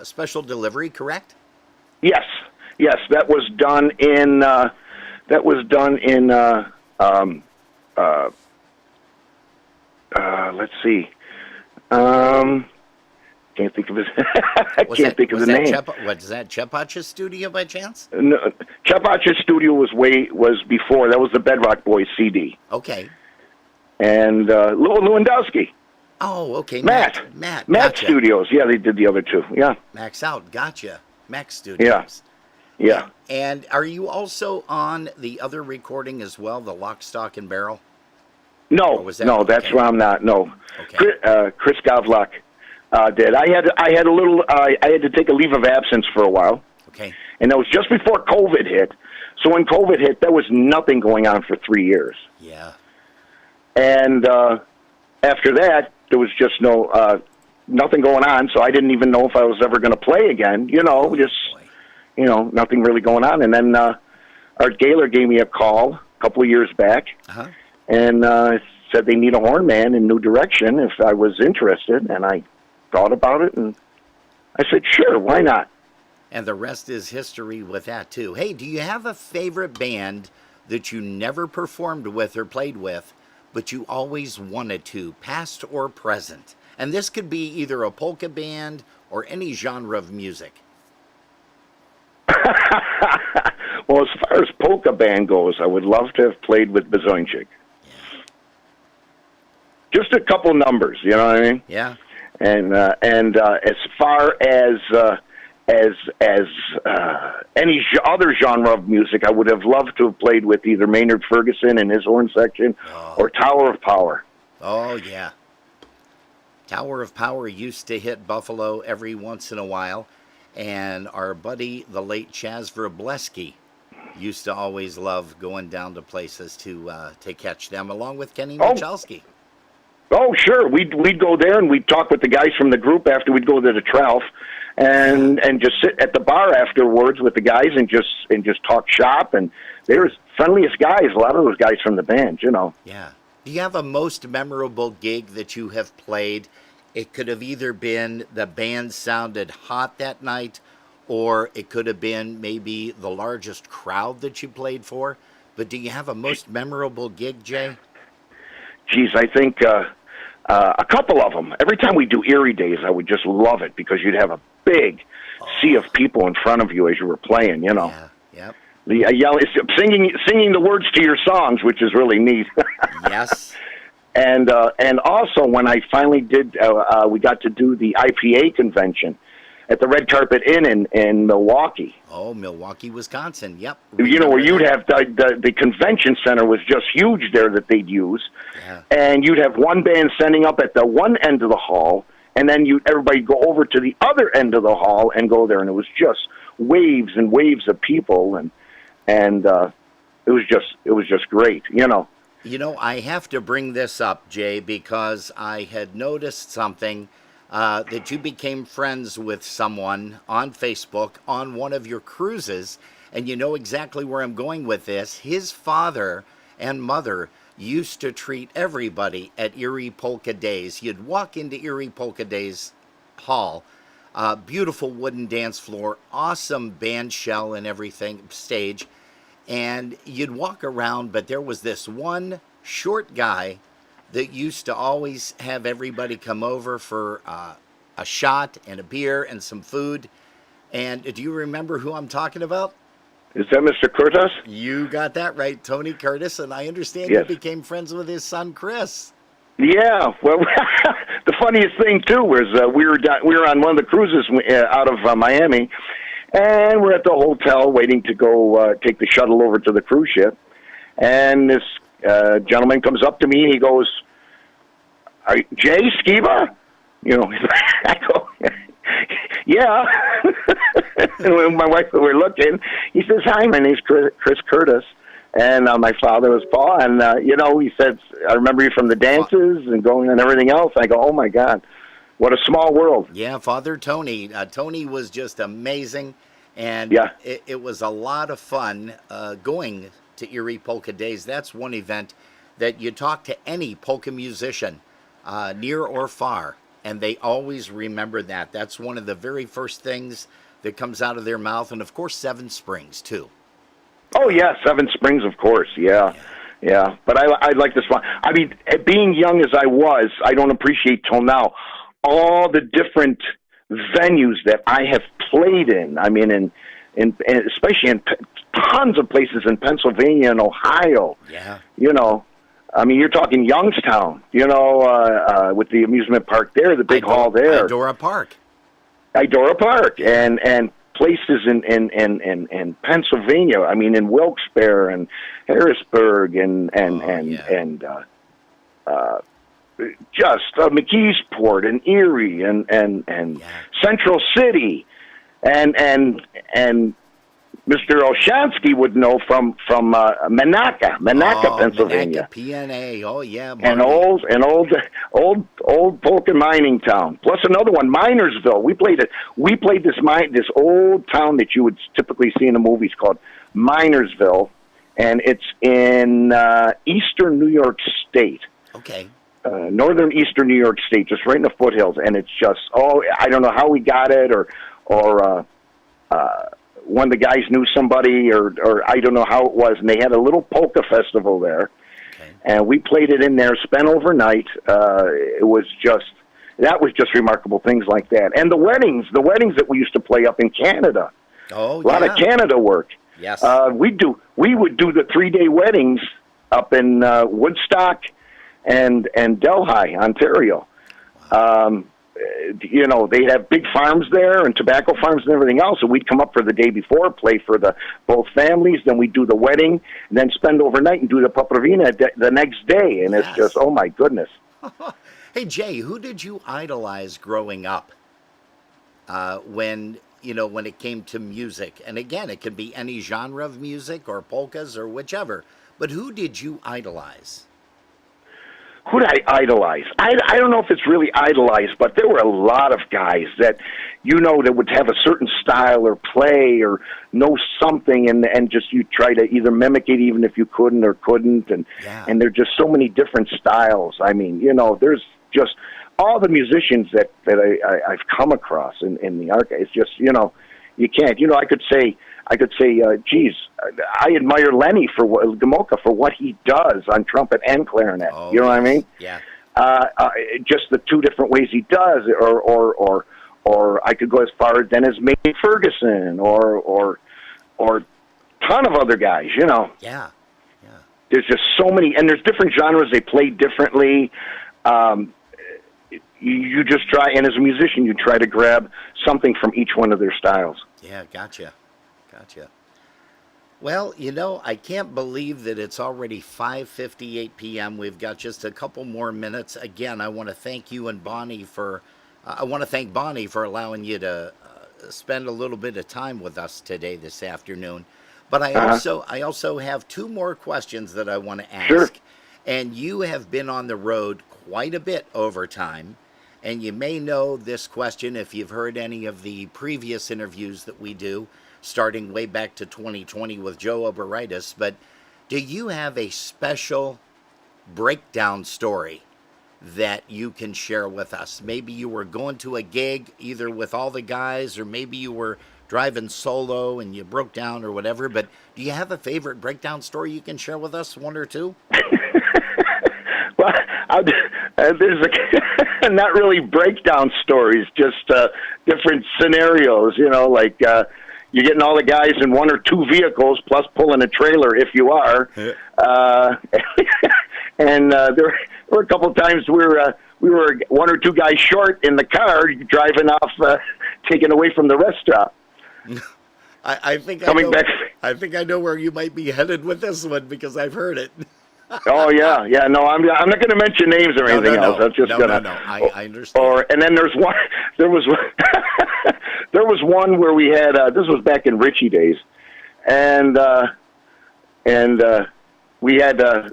special delivery, correct? Yes, that was done in. Let's see. Can't think of his. Can't think of the name. Was that Chepach's studio by chance? No, Chepach's studio was before. That was the Bedrock Boys CD. Okay. And Lewandowski. Oh, okay. Matt gotcha. Studios. Yeah, they did the other two. Yeah. Max Out. Gotcha. Max Studios. Yeah. And are you also on the other recording as well, the Lock, Stock, and Barrel? No, that's where I'm not. No. Okay. Chris Gavlak did. I had to take a leave of absence for a while. Okay. And that was just before COVID hit. So when COVID hit, there was nothing going on for 3 years. Yeah. And after that, there was just nothing going on. So I didn't even know if I was ever going to play again. Nothing really going on. And then Art Gaylor gave me a call a couple of years back. Uh-huh. And said they need a horn man in New Direction if I was interested. And I thought about it, and I said, sure, why not? And the rest is history with that, too. Hey, do you have a favorite band that you never performed with or played with, but you always wanted to, past or present? And this could be either a polka band or any genre of music. Well, as far as polka band goes, I would love to have played with Bezoinchik. Just a couple numbers, you know what I mean? Yeah. And as far as any other genre of music, I would have loved to have played with either Maynard Ferguson and his horn section or Tower of Power. Oh, yeah. Tower of Power used to hit Buffalo every once in a while, and our buddy, the late Chaz Wróblewski, used to always love going down to places to catch them, along with Kenny Michalski. Oh, sure. We'd go there and we'd talk with the guys from the group after we'd go to the Trough, and just sit at the bar afterwards with the guys and just talk shop. And they were friendliest guys. A lot of those guys from the band, Yeah. Do you have a most memorable gig that you have played? It could have either been the band sounded hot that night, or it could have been maybe the largest crowd that you played for. But do you have a most memorable gig, Jay? Geez, I think a couple of them. Every time we do Erie Days, I would just love it because you'd have a big sea of people in front of you as you were playing, Yeah, yep. Singing the words to your songs, which is really neat. Yes. And also when I finally did, we got to do the IPA convention at the Red Carpet Inn in Milwaukee. Oh, Milwaukee, Wisconsin. Yep. Where you'd have the convention center was just huge there that they'd use. Yeah. And you'd have one band standing up at the one end of the hall, and then everybody go over to the other end of the hall and go there, and it was just waves and waves of people, and it was just great, I have to bring this up, Jay, because I had noticed something. That you became friends with someone on Facebook on one of your cruises, and you know exactly where I'm going with this. His father and mother used to treat everybody at Erie Polka Days. You'd walk into Erie Polka Days Hall, beautiful wooden dance floor, awesome band shell and everything, stage, and you'd walk around, but there was this one short guy that used to always have everybody come over for a shot and a beer and some food. And do you remember who I'm talking about? Is that Mr. Curtis? You got that right, Tony Curtis, and I understand Yes. you became friends with his son, Chris. Yeah. Well, the funniest thing too was we were on one of the cruises out of Miami, and we're at the hotel waiting to go take the shuttle over to the cruise ship, and this gentleman comes up to me and he goes, "Are you Jay Skiba?" You know, I go, "Yeah." And when my wife and we were looking, he says, "Hi, my name's Chris Curtis." And my father was Paul, and he said, "I remember you from the dances and going and everything else." I go, "Oh my God, what a small world!" Yeah, Father Tony. Tony was just amazing, and Yeah. it was a lot of fun going to Erie Polka Days. That's one event that you talk to any polka musician, near or far, and they always remember that. That's one of the very first things that comes out of their mouth, and of course, Seven Springs too. Oh yeah, Seven Springs, of course. Yeah. But I like this one. I mean, being young as I was, I don't appreciate till now all the different venues that I have played in. I mean, in especially in tons of places in Pennsylvania and Ohio. Yeah. I mean, you're talking Youngstown. With the amusement park there, the big hall there, Idora Park, and places in Pennsylvania. I mean, in Wilkes-Barre and Harrisburg and just McKeesport and Erie and Central City and Mr. Olshansky would know from Menaka, Pennsylvania. Menaka, PNA. Oh yeah, an old polka mining town. Plus another one, Minersville. We played this old town that you would typically see in the movies called Minersville, and it's in eastern New York State. Okay. Northern eastern New York State, just right in the foothills, and it's just I don't know how we got it, or one of the guys knew somebody, or I don't know how it was, and they had a little polka festival there, and we played it in there, spent overnight. That was just remarkable, things like that, and the weddings that we used to play up in Canada. Oh, a lot of Canada work. Yes. We would do the 3-day weddings up in Woodstock and Delhi, Ontario. They'd have big farms there and tobacco farms and everything else, and we'd come up for the day before, play for both families, then we'd do the wedding, and then spend overnight and do the Poprovina the next day, and it's just, oh my goodness. Hey, Jay, who did you idolize growing up when it came to music? And again, it could be any genre of music or polkas or whichever, but who did you idolize? Who did I idolize? I don't know if it's really idolized, but there were a lot of guys that that would have a certain style or play or know something, and just you try to either mimic it even if you couldn't, and there's just so many different styles. I mean, there's just all the musicians that I've come across in the archive. It's just you can't. I could say, geez, I admire Lenny Gomulka for what he does on trumpet and clarinet. Oh, you know what I mean? Yeah. Just the two different ways he does, or I could go as far as Dennis May Ferguson, or ton of other guys. Yeah. There's just so many, and there's different genres. They play differently. You just try, and as a musician, you try to grab something from each one of their styles. Yeah, gotcha. Well, I can't believe that it's already 5:58 p.m. We've got just a couple more minutes. Again, I want to thank you and Bonnie I want to thank Bonnie for allowing you to spend a little bit of time with us today, this afternoon. But I also have two more questions that I want to ask. Sure. And you have been on the road quite a bit over time. And you may know this question if you've heard any of the previous interviews that we do, starting way back to 2020 with Joe Oberitis. But do you have a special breakdown story that you can share with us? Maybe you were going to a gig either with all the guys, or maybe you were driving solo and you broke down or whatever. But do you have a favorite breakdown story you can share with us, one or two? Well, There's not really breakdown stories, just different scenarios. You know, like you're getting all the guys in one or two vehicles, plus pulling a trailer if you are. And there were a couple of times we were one or two guys short in the car driving off, taken away from the restaurant. I think Coming back. I think I know where you might be headed with this one because I've heard it. Oh yeah. No, I'm not going to mention names or anything else. I'm just gonna. No. I understand. And then there was one where we had this was back in Richie days, and we had a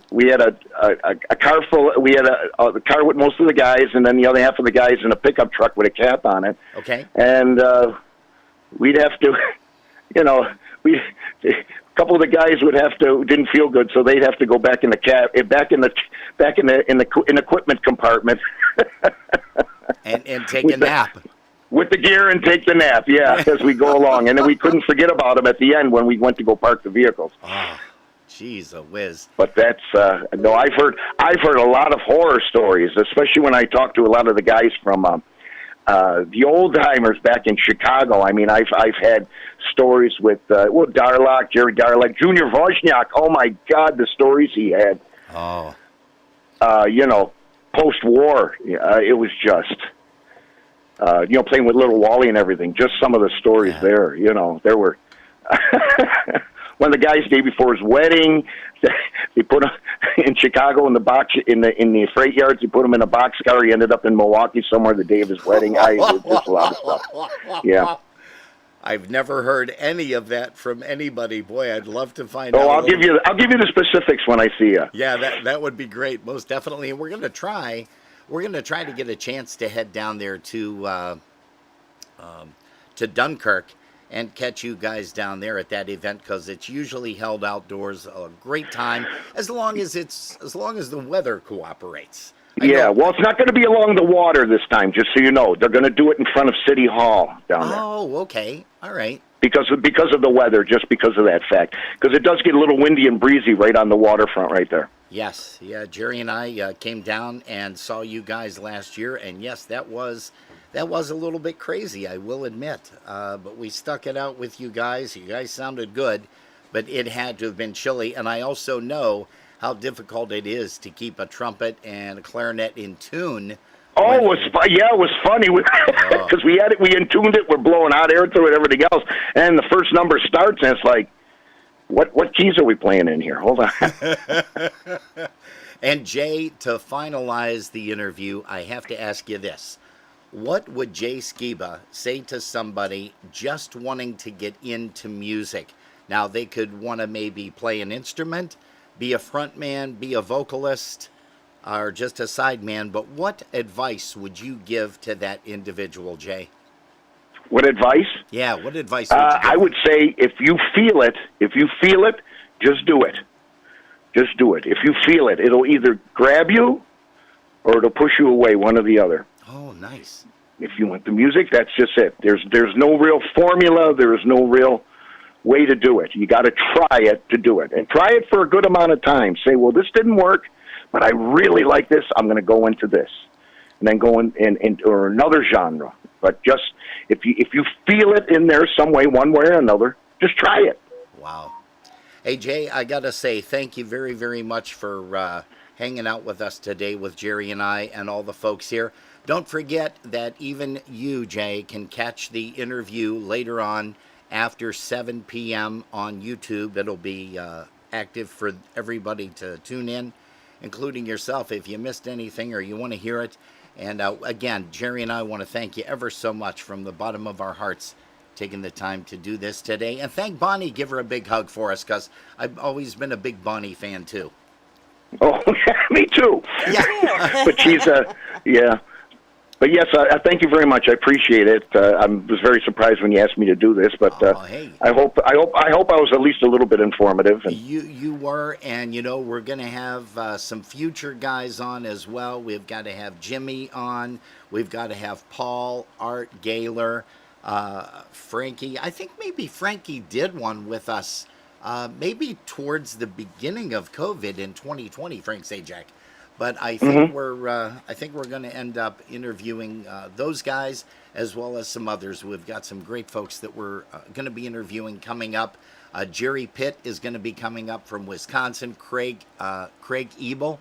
car full. We had a car with most of the guys, and then the other half of the guys in a pickup truck with a cap on it. Okay. And we'd have to, a couple of the guys didn't feel good, so they'd have to go back in the cab, back in the equipment compartment, and take a nap. With the gear and take the nap, yeah, as we go along. And then we couldn't forget about them at the end when we went to go park the vehicles. Oh, jeez, a whiz. But that's no. I've heard a lot of horror stories, especially when I talk to a lot of the guys from the old timers back in Chicago. I mean, I've had stories with Jerry Darlock, Junior Wozniak. Oh my God, the stories he had. Oh, post-war, it was just. Playing with Little Wally and everything. Just some of the stories there. There were one of the guys the day before his wedding. They put him in Chicago in the box in the freight yards. They put him in a boxcar. He ended up in Milwaukee somewhere the day of his wedding. Just a lot of stuff. Yeah. I've never heard any of that from anybody. Boy, I'd love to find out. Oh, I'll give you the specifics when I see you. Yeah, that would be great, most definitely. And we're going to try to get a chance to head down there to Dunkirk and catch you guys down there at that event, because it's usually held outdoors. A great time as long as the weather cooperates. Well, it's not going to be along the water this time, just so you know. They're going to do it in front of City Hall down there. Oh, okay. All right. Because of the weather, just because of that fact. Because it does get a little windy and breezy right on the waterfront right there. Yes. Yeah, Jerry and I came down and saw you guys last year, and yes, that was a little bit crazy, I will admit. But we stuck it out with you guys. You guys sounded good, but it had to have been chilly. And I also know how difficult it is to keep a trumpet and a clarinet in tune. Oh, it was funny because we intuned it. We're blowing hot air through it, everything else, and the first number starts, and it's like, what keys are we playing in here? Hold on. And Jay, to finalize the interview, I have to ask you this: what would Jay Skiba say to somebody just wanting to get into music? Now, they could want to maybe play an instrument, be a front man, be a vocalist, or just a sideman, but what advice would you give to that individual, Jay? What advice? Yeah, what advice would you give? I would say if you feel it, just do it. Just do it. If you feel it, it'll either grab you or it'll push you away, one or the other. Oh, nice. If you want the music, that's just it. There's no real formula. There is no real way to do it. You got to try it to do it. And try it for a good amount of time. Say, well, this didn't work, but I really like this. I'm going to go into this. And then go in or another genre. But just, if you feel it in there some way, one way or another, just try it. Wow. Hey, Jay, I got to say thank you very, very much for hanging out with us today with Jerry and I and all the folks here. Don't forget that even you, Jay, can catch the interview later on after 7 p.m. on YouTube. It'll be active for everybody to tune in, including yourself, if you missed anything or you want to hear it. And again, Jerry and I want to thank you ever so much from the bottom of our hearts, taking the time to do this today. And thank Bonnie. Give her a big hug for us, because I've always been a big Bonnie fan, too. Oh, me too. Yeah. But she's, yeah. But yes, thank you very much. I appreciate it. I was very surprised when you asked me to do this, but hey. I hope I was at least a little bit informative. And you were, and we're going to have some future guys on as well. We've got to have Jimmy on. We've got to have Paul, Art, Gaylor, Frankie. I think maybe Frankie did one with us, maybe towards the beginning of COVID in 2020. Frank Zajac. But I think we're going to end up interviewing those guys as well as some others. We've got some great folks that we're going to be interviewing coming up. Jerry Pitt is going to be coming up from Wisconsin. Craig Ebel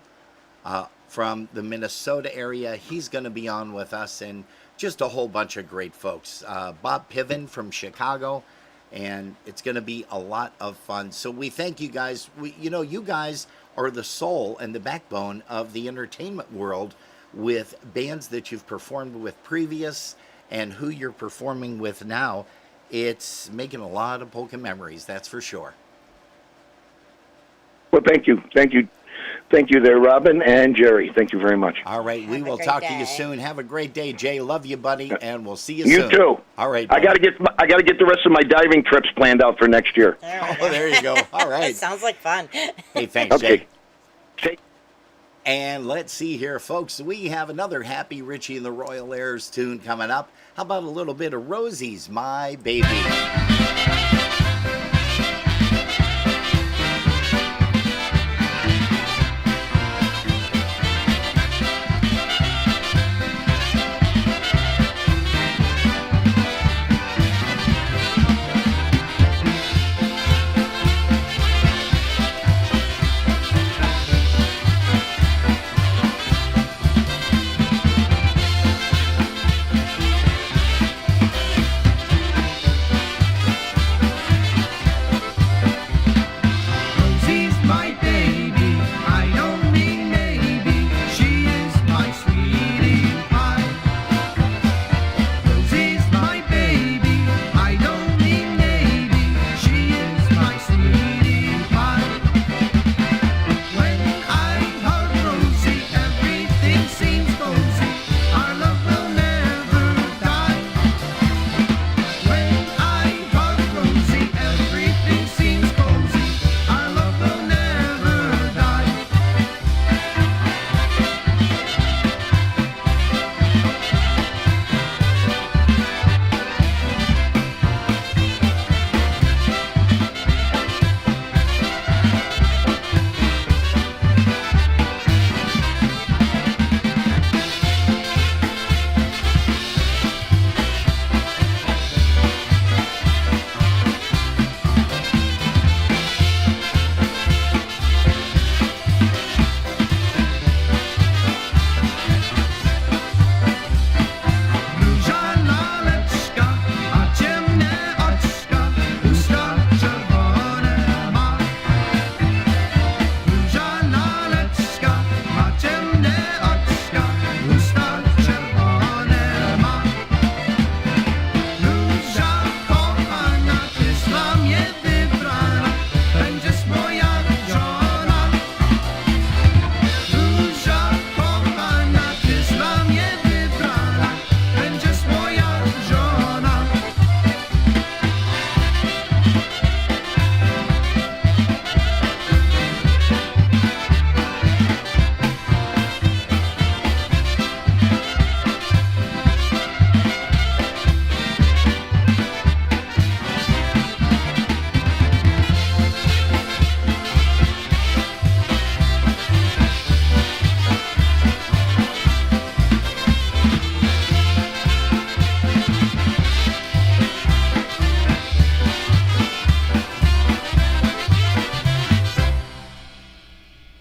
from the Minnesota area. He's going to be on with us, and just a whole bunch of great folks. Bob Piven from Chicago, and it's going to be a lot of fun. So we thank you guys. You guys are the soul and the backbone of the entertainment world, with bands that you've performed with previous and who you're performing with now. It's making a lot of polka memories, that's for sure. Well, thank you there, Robin and Jerry. Thank you very much. All right, we will talk to you soon. Have a great day, Jay. Love you, buddy, and we'll see you You soon. too. All right, I got to get the rest of my diving trips planned out for next year. There you go. All right. It sounds like fun. Hey, thanks, Okay. Jay. And let's see here, folks. We have another Happy Richie and the Royal Airs tune coming up. How about a little bit of Rosie's My Baby? Rosie's my baby, I don't mean maybe. She is my sweetie pie. Rosie's my baby, I don't mean maybe. She is my sweetie pie. When I hug Rosie, everything seems cozy. Our love will never die. When I hug Rosie, everything seems cozy. Our love will never die. Róża laleczka, a ciemne oczka, usta czerwone ma. Róża laleczka, ma ciemne oczka, usta czerwone ma. Róża kochana, tyś dla mnie wybrana, będziesz moja żona. Róża kochana, tyś dla mnie wybrana, będziesz moja żona.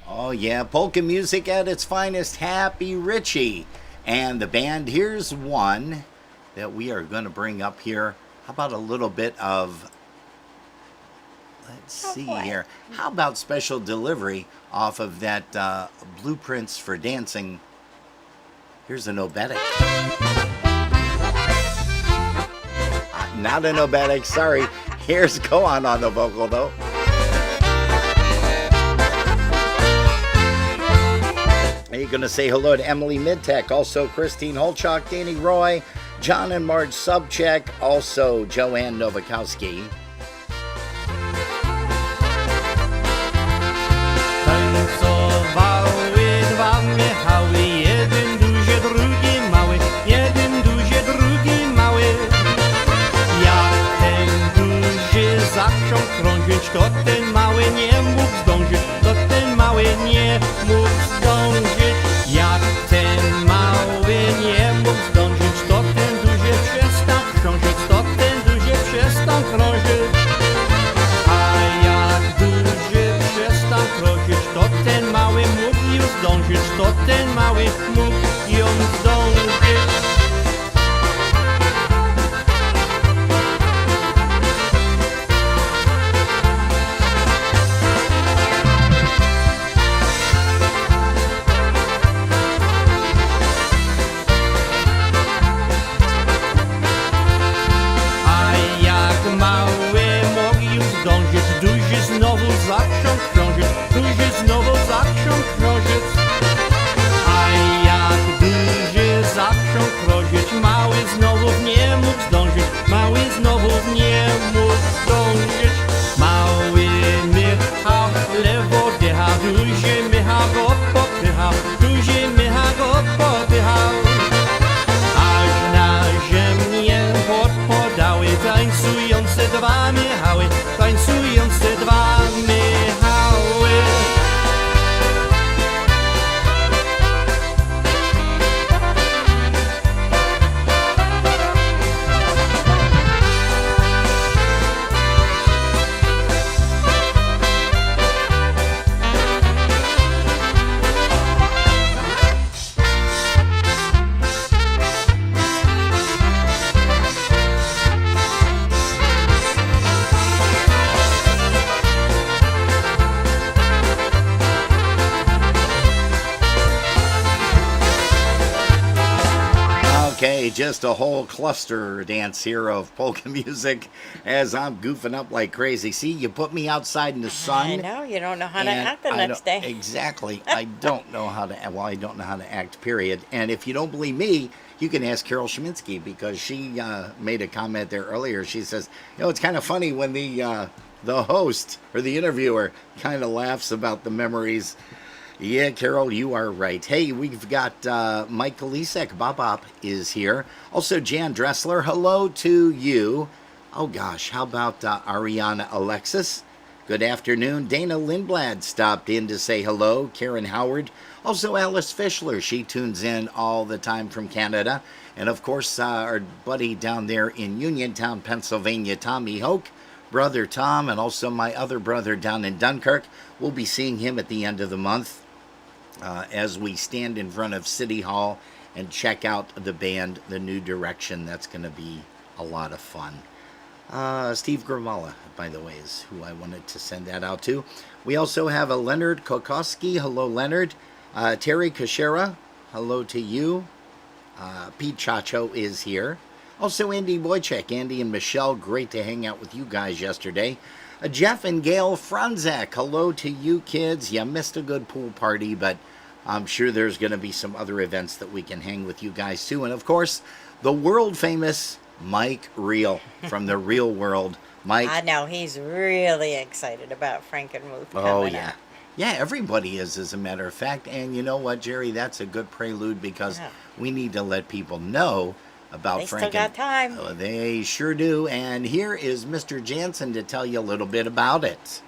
Oh, yeah, polka music at its finest, Happy Richie. And the band, here's one that we are going to bring up here. How about a little bit of, let's see here. How about Special Delivery off of that Blueprints for Dancing? Here's an obetic. Not an obetic, sorry. Here's Gohan on the vocal, though. Are you going to say hello to Emily Midtech, also Christine Holchak, Danny Roy, John and Marge Subcheck, also Joanne Nowakowski. Tańcowały dwa Michały, jeden duży, drugi mały, jeden duży, drugi mały. Jak ten duży zaczął krążyć, to ten mały nie mógł zdążyć, to ten mały nie mógł zdążyć. zdążyć, to ten mały mógł ją zdążyć. Mały mógł już zdążyć, duży znowu zaczął krążyć, duży znowu zaczął krążyć. A jak duży zaczął krążyć, mały znowu nie mógł zdążyć, mały znowu nie mógł zdążyć. Mały mycha w lewo dycha, duży mycha go popychał, duży mycha go popychał. Aż na ziemię podpadały tańcujące dwa Michały, tańcujące dwa Michały. Okay, just a whole cluster dance here of polka music as I'm goofing up like crazy. See, you put me outside in the sun. I know, you don't know how to and act the I next don't- day. Exactly. I don't know how to, well, I don't know how to act, period. And if you don't believe me, you can ask Carol Schminsky because she made a comment there earlier. She says, it's kind of funny when the host or the interviewer kind of laughs about the memories. Yeah, Carol, you are right. Hey, we've got Mike Lisek. Bop is here. Also, Jan Dressler. Hello to you. Oh, gosh. How about Ariana Alexis? Good afternoon. Dana Lindblad stopped in to say hello. Karen Howard. Also, Alice Fischler. She tunes in all the time from Canada. And, of course, our buddy down there in Uniontown, Pennsylvania, Tommy Hoke. Brother Tom, and also my other brother down in Dunkirk. We'll be seeing him at the end of the month. As we stand in front of City Hall and check out the band, The New Direction. That's going to be a lot of fun. Steve Grimala, by the way, is who I wanted to send that out to. We also have a Leonard Kokoski. Hello, Leonard. Terry Kashera. Hello to you. Pete Chacho is here. Also, Andy Wojcik. Andy and Michelle, great to hang out with you guys yesterday. Jeff and Gail Franzak, hello to you kids. You missed a good pool party, but I'm sure there's going to be some other events that we can hang with you guys too. And of course, the world famous Mike Reel from the Real World. Mike. I know, he's really excited about Frankenmuth coming up. Yeah, everybody is, as a matter of fact. And you know what, Jerry? That's a good prelude because we need to let people know about They Franken. still got time. Oh, they sure do. And here is Mr. Jansen to tell you a little bit about it.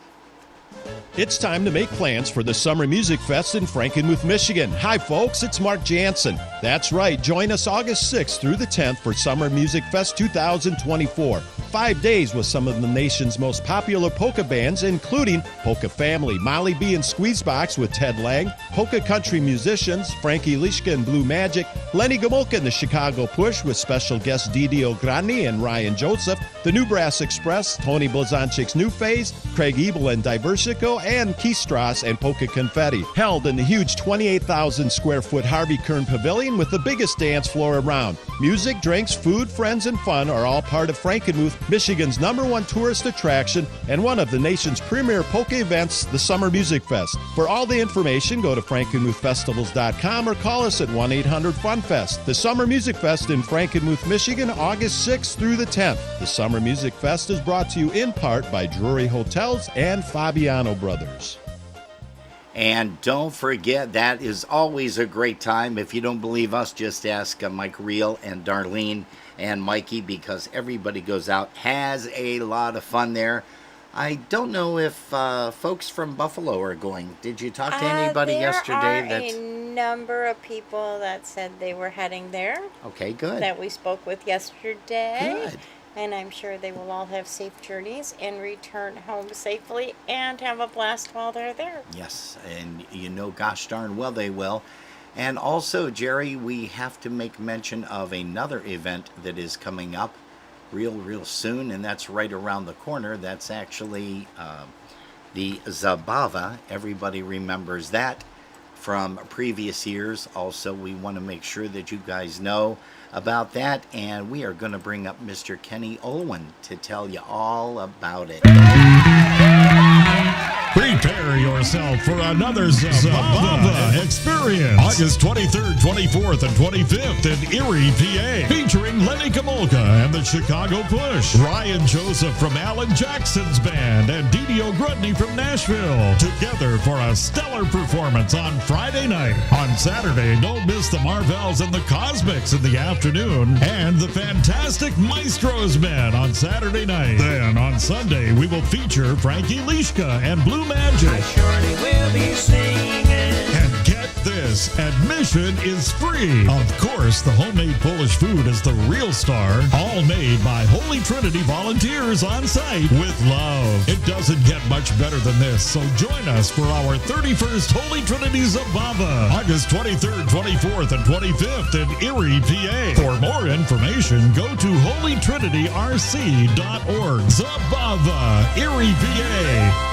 It's time to make plans for the Summer Music Fest in Frankenmuth, Michigan. Hi, folks, it's Mark Jansen. That's right, join us August 6th through the 10th for Summer Music Fest 2024. 5 days with some of the nation's most popular polka bands, including Polka Family, Molly B and Squeezebox with Ted Lang, polka country musicians, Frankie Lishka and Blue Magic, Lenny Gomolka and the Chicago Push with special guests Didi Ograni and Ryan Joseph, the New Brass Express, Tony Blazonczyk's New Phase, Craig Ebel and Diversico, and Keith Strauss and Polka Confetti. Held in the huge 28,000 square foot Harvey Kern Pavilion with the biggest dance floor around. Music, drinks, food, friends, and fun are all part of Frankenmuth, Michigan's #1 tourist attraction and one of the nation's premier polka events, the Summer Music Fest. For all the information, go to frankenmuthfestivals.com or call us at 1-800-FUN-FEST. The Summer Music Fest in Frankenmuth, Michigan, August 6th through the 10th. The Summer Music Fest is brought to you in part by Drury Hotels and Fabiano Brothers. And don't forget, that is always a great time. If you don't believe us, just ask Mike Reel and Darlene and Mikey, because everybody goes out, has a lot of fun there. I don't know if folks from Buffalo are going. Did you talk to anybody yesterday? There are a number of people that said they were heading there. Okay, good. That we spoke with yesterday. Good. and I'm sure they will all have safe journeys and return home safely and have a blast while they're there. Yes, and gosh darn well they will. And also, Jerry, we have to make mention of another event that is coming up real soon, and that's right around the corner. That's actually the Zabava. Everybody remembers that from previous years. Also, we want to make sure that you guys know about that, and we are going to bring up Mr. Kenny Olwen to tell you all about it. Prepare yourself for another Zabava experience. August 23rd, 24th, and 25th in Erie, PA. Featuring Lenny Kamolka and the Chicago Push. Ryan Joseph from Alan Jackson's band and Didi O'Grudney from Nashville. Together for a stellar performance on Friday night. On Saturday, don't miss the Marvels and the Cosmics in the afternoon. And the Fantastic Maestros Men on Saturday night. Then on Sunday, we will feature Frankie Lishka and Blue Magic. I surely will be singing. And get this, admission is free. Of course, the homemade Polish food is the real star. All made by Holy Trinity volunteers on site with love. It doesn't get much better than this, so join us for our 31st Holy Trinity Zabava, August 23rd, 24th, and 25th in Erie, PA. For more information, go to holytrinityrc.org. Zabava, Erie, PA.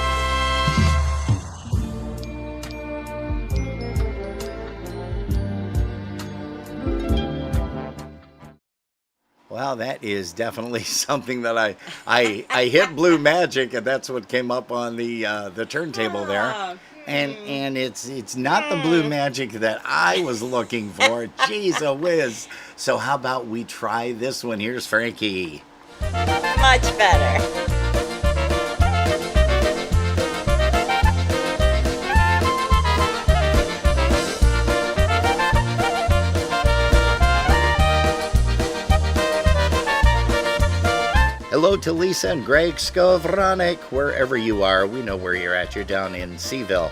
Well, that is definitely something that I hit Blue Magic, and that's what came up on the turntable there. And it's not the Blue Magic that I was looking for. Jeez, a whiz. So how about we try this one? Here's Frankie. Much better. Hello to Lisa and Greg Skovronik, wherever you are. We know where you're at. You're down in Seaville.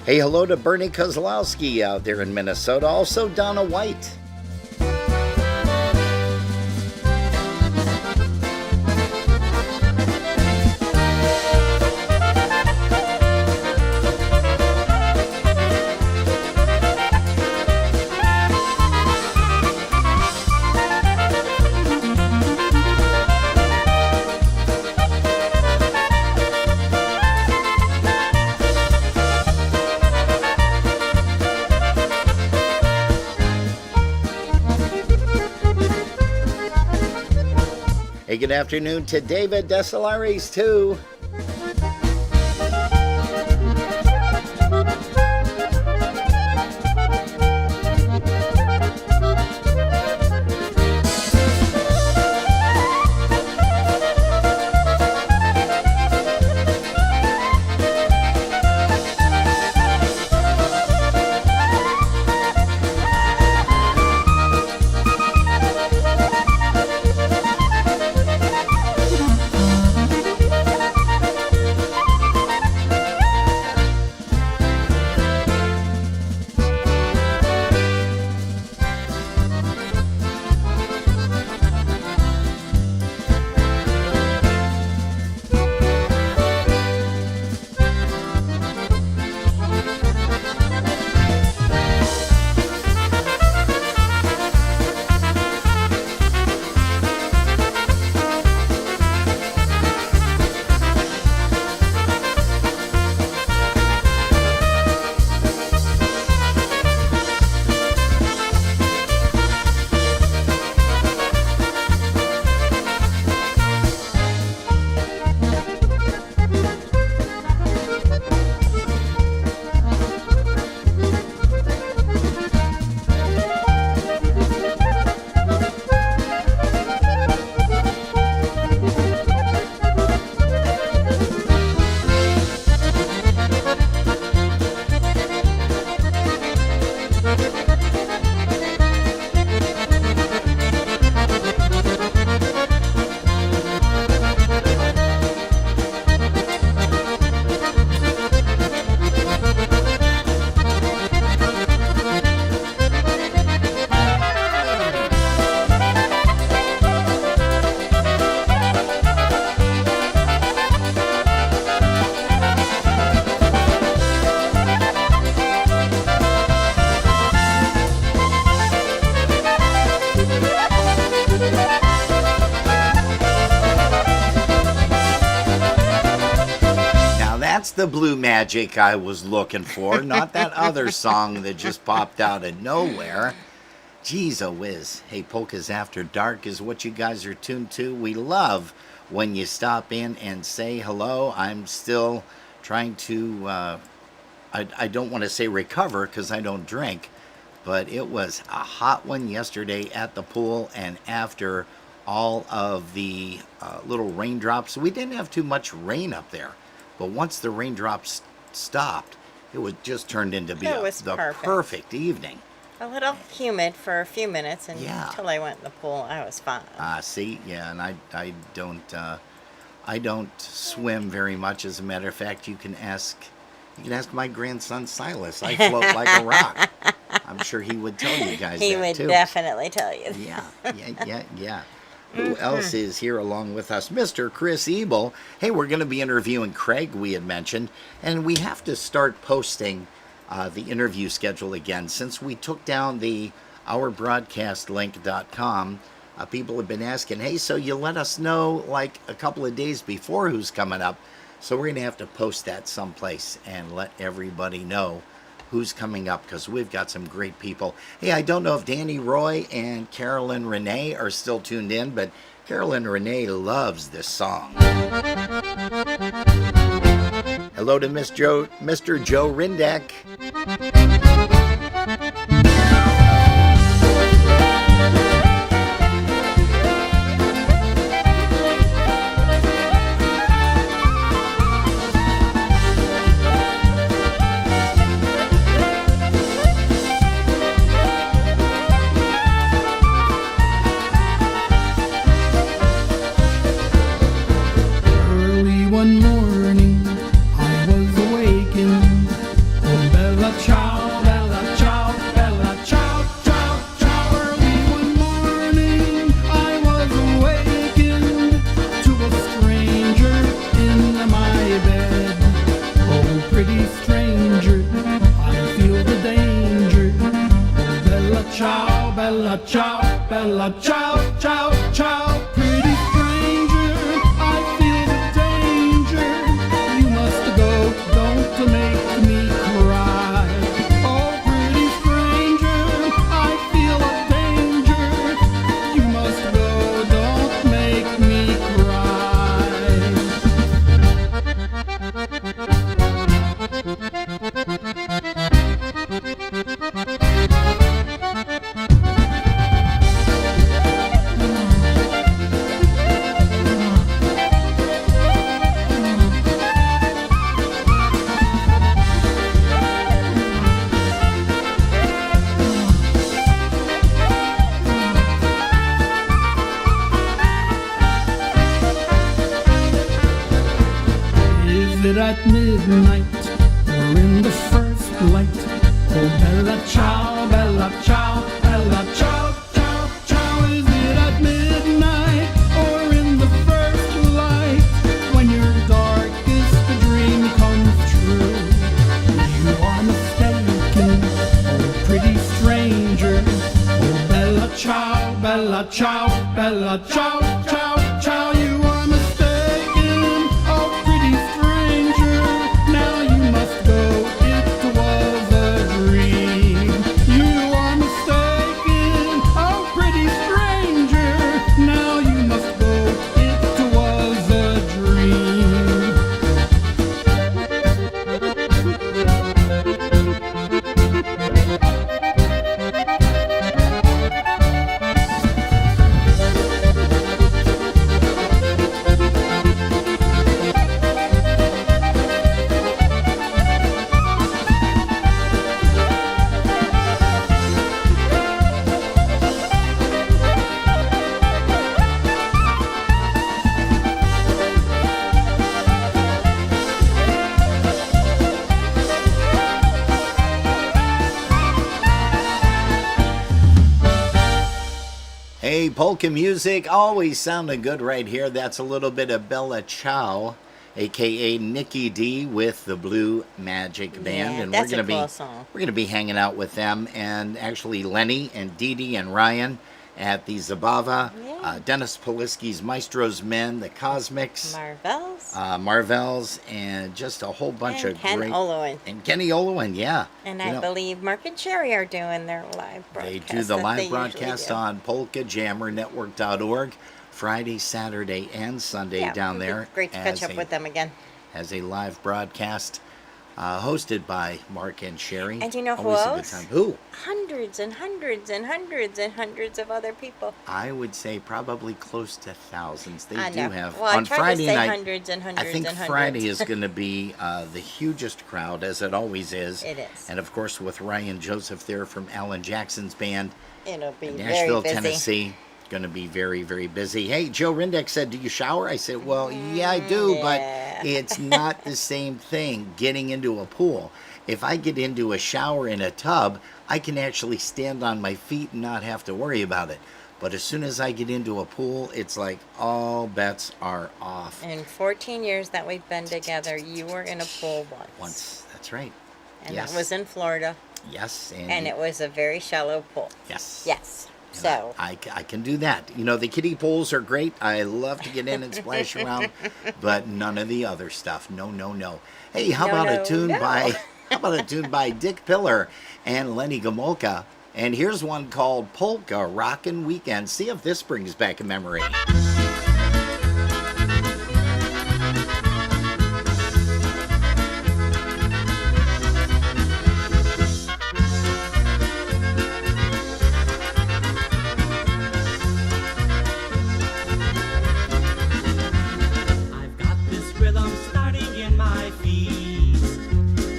Hey, hello to Bernie Kozlowski out there in Minnesota. Also, Donna White. Hey, good afternoon to David Desolares, too. the Blue Magic I was looking for, not that other song that just popped out of nowhere. Jeez, oh whiz. Hey, Polkas After Dark is what you guys are tuned to. We love when you stop in and say hello. I'm still trying to, I don't want to say recover because I don't drink, but it was a hot one yesterday at the pool, and after all of the little raindrops, we didn't have too much rain up there, but once the raindrops stopped, it was just turned into be the perfect evening. A little humid for a few minutes, and Yeah. until I went in the pool, I was fine. See, yeah, and I don't swim very much. As a matter of fact, you can ask my grandson Silas. I float like a rock. I'm sure he would tell you guys He that would too. definitely tell you. Yeah. Who else is here along with us? Mr. Chris Ebel. Hey, we're going to be interviewing Craig, we had mentioned, and we have to start posting the interview schedule again. Since we took down the ourbroadcastlink.com, people have been asking, hey, so you let us know like a couple of days before who's coming up. So we're going to have to post that someplace and let everybody know who's coming up, because we've got some great people. Hey, I don't know if Danny Roy and Carolyn Renee are still tuned in, but Carolyn Renee loves this song. Hello to Mr. Joe Rindeck. Early one morning, I was awakened. Oh, Bella Ciao, Bella Ciao, Bella Ciao, Ciao, Ciao. Early one morning, I was awakened to a stranger in my bed. Oh, pretty stranger, I feel the danger. Oh, Bella Ciao, Bella Ciao, Bella Ciao, Ciao, Ciao. Pretty stranger, I feel the danger. You must go, don't make me cry. Oh, pretty stranger, I feel a danger. You must go, don't make me Is it at midnight or in the first light? Oh, Bella Ciao, Bella Ciao, Bella Ciao, Ciao, Ciao. Is it at midnight or in the first light, when your darkest dream comes true? You are mistaken, oh pretty stranger. Oh, Bella Ciao, Bella Ciao, Bella Ciao, Ciao, Ciao. You are mistaken, oh pretty stranger. Now you must go, it was a dream. You are mistaken, oh pretty stranger. Now you must go, it was a dream. Hey, polka music always sounding good right here. That's a little bit of Bella Ciao, aka Nikki D with the Blue Magic Band, Yeah, and that's a cool song. we're gonna be hanging out with them, and actually Lenny and Dee Dee and Ryan at the Zabava. Yeah. Dennis Polisky's Maestro's Men, the Cosmics, Marvels. Marvels, and just a whole bunch And of Ken great. Olowen. And Kenny Olowen, yeah. And You I know, believe Mark and Sherry are doing their live they broadcast. do the that live they usually broadcast do. on PolkaJammerNetwork.org Friday, Saturday, and Sunday Yeah, down it'd be there. Great to catch as up with them again. As a live broadcast hosted by Mark and Sherry. And you know who Always a good else? time. Who? Hundreds and hundreds and hundreds and hundreds of other people. I would say probably close to thousands. They I do know. have Well, I on tried Friday to say night. hundreds and hundreds I think and hundreds. Friday is going to be the hugest crowd, as it always is. It is. And of course, with Ryan Joseph there from Alan Jackson's band It'll be in very Nashville, busy. Tennessee. Going to be very, very busy. Hey, Joe Rindeck said, "Do you shower?" I said, "Well, yeah, I do, but it's not the same thing getting into a pool. If I get into a shower in a tub, I can actually stand on my feet and not have to worry about it. But as soon as I get into a pool, it's like all bets are off." In 14 years that we've been together, you were in a pool once. Once, that's right. And yes. that was in Florida. Yes, And it was a very shallow pool. Yes. Yes. And So. I can do that. You know, the kiddie pools are great. I love to get in and splash around, but none of the other stuff. No, no, no. Hey, how about a tune by Dick Pillar and Lenny Gomolka? And here's one called Polka Rockin' Weekend. See if this brings back a memory. I've got this rhythm starting in my feet,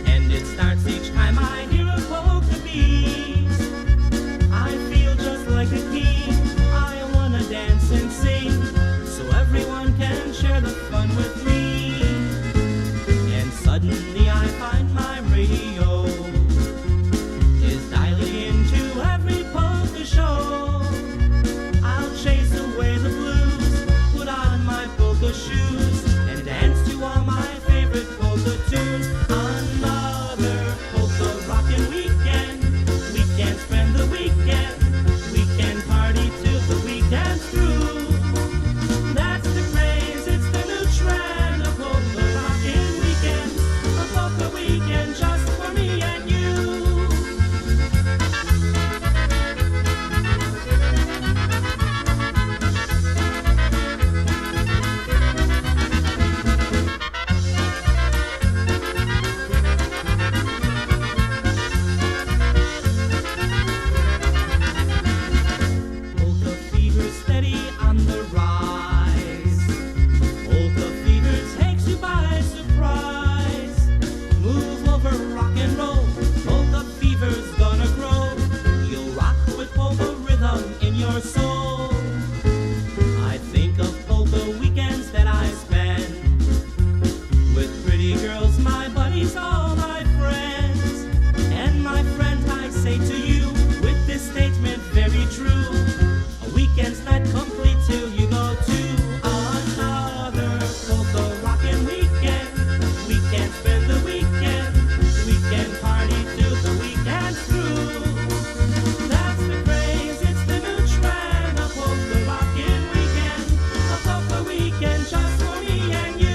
and it starts each time I hear a polka beat. I feel just like a king. I wanna dance and sing, so everyone can share the fun with me. And suddenly I find my radio is dialing into every polka show. I'll chase away the blues, put on my polka shoes, and dance to all my favorite polka tunes. Another polka rockin' weekend. We can spend the weekend. We can party till the weekend's through. That's the craze, it's the new trend. A polka rockin' weekend. A polka weekend just for me and you. Polka fever steady on the rise. Polka fever takes you by surprise. Move over, rock and roll. Polka fever's gonna grow. You'll rock with polka rhythm in your soul. I think of polka weekends that I spend with pretty girls, my buddies, all my friends. And my friend, I say to you, with this statement very true, a weekend's not complete till you go to another polka rockin' weekend. We can spend the weekend, we can party till the weekend's through. That's the craze, it's the new trend, a polka rockin' weekend, a polka weekend just for me and you.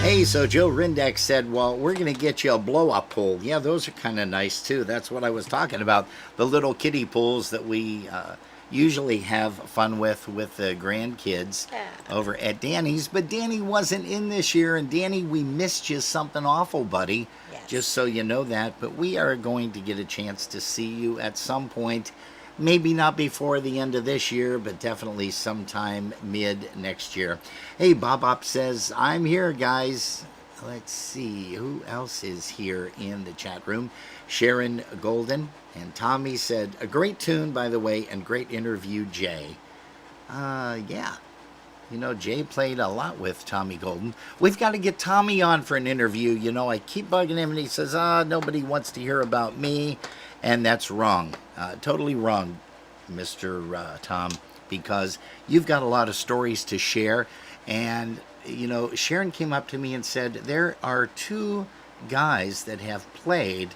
Hey, so Joe Rindeck said, well, we're going to get you a blow-up pool. Yeah, those are kind of nice, too. That's what I was talking about. The little kiddie pools that we usually have fun with the grandkids over at Danny's. But Danny wasn't in this year. And Danny, we missed you something awful, buddy. Yes. Just so you know that. But we are going to get a chance to see you at some point. Maybe not before the end of this year, but definitely sometime mid next year. Hey, Bob Up says, I'm here, guys. Let's see, who else is here in the chat room? Sharon Golden. And Tommy said, a great tune, by the way, and great interview, Jay. Yeah. You know, Jay played a lot with Tommy Golden. We've got to get Tommy on for an interview. You know, I keep bugging him and he says, nobody wants to hear about me. And that's wrong. Totally wrong, Mr. Tom, because you've got a lot of stories to share. And, you know, Sharon came up to me and said, there are two guys that have played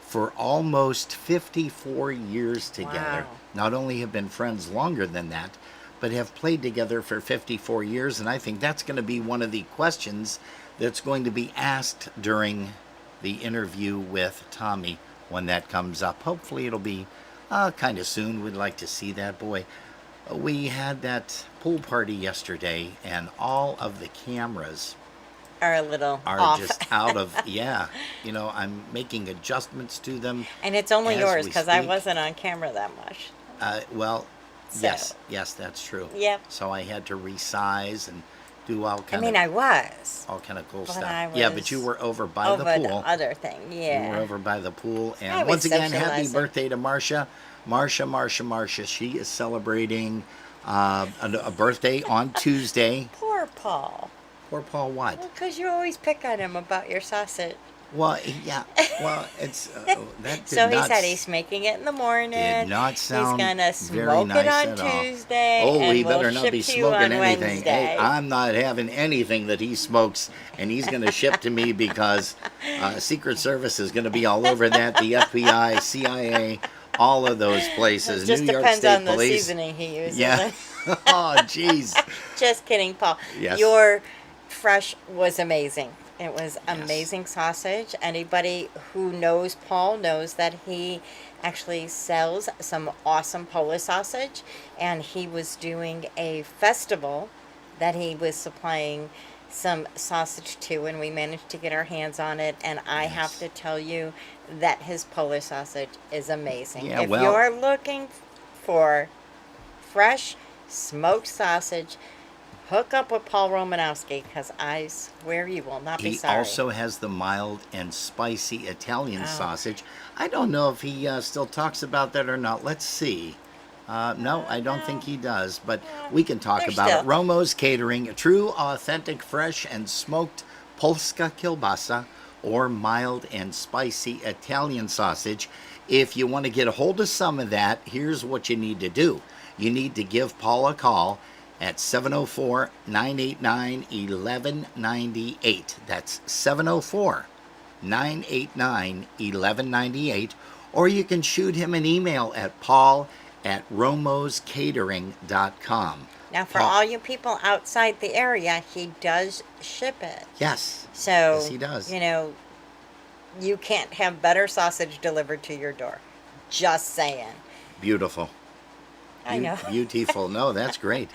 for almost 54 years together. Wow. Not only have been friends longer than that, but have played together for 54 years. And I think that's going to be one of the questions that's going to be asked during the interview with Tommy when that comes up. Hopefully it'll be kind of soon. We'd like to see that. Boy, we had that pool party yesterday, and all of the cameras Are a little are off. just out of, yeah. You know, I'm making adjustments to them. And it's only as yours we because I speak. wasn't on camera that much. Well, So- yes, that's true. Yep. So I had to resize and do all I kind mean, of I was. all kind of cool but stuff. I Yeah, was but you were over by over the pool. other thing, yeah. You were over by the pool. I And was once again, happy socializing. birthday to Marcia. Marcia. She is celebrating a birthday on Tuesday. Poor Paul. Poor Paul, what? Because you always pick on him about your sausage. Well, yeah. Well, it's that did So he not said he's making it in the morning. did not sound He's gonna very smoke nice it on at all. Tuesday. Oh, and he better we'll not ship be to you on smoking anything. Wednesday. Hey, I'm not having anything that he smokes, and he's going to ship to me because Secret Service is going to be all over that. The FBI, CIA, all of those places. It just New York depends State on the Police. seasoning he uses. Yeah. Oh, jeez. Just kidding, Paul. Yes. Your fresh was amazing. It was amazing sausage. Anybody who knows Paul knows that he actually sells some awesome Polish sausage, and he was doing a festival that he was supplying some sausage to, and we managed to get our hands on it. And I have to tell you that his Polish sausage is amazing. Yeah, if well- you're looking for fresh smoked sausage, hook up with Paul Romanowski, because I swear you will not be He sorry. also has the mild and spicy Oh. Italian sausage. I don't know if he still talks about that or not. Let's see. No, I don't think he does, but we can talk There's about still- it. Romo's Catering, true, authentic, fresh, and smoked Polska kielbasa or mild and spicy Italian sausage. If you want to get a hold of some of that, here's what you need to do. You need to give Paul a call at 704-989-1198. That's 704-989-1198. Or you can shoot him an email at paul@romoscatering.com. Now, for Paul- all you people outside the area, he does ship it. Yes. So, Yes, he does. you know, you can't have better sausage delivered to your door. Just saying. Beautiful. I know. Beautiful. No, that's great.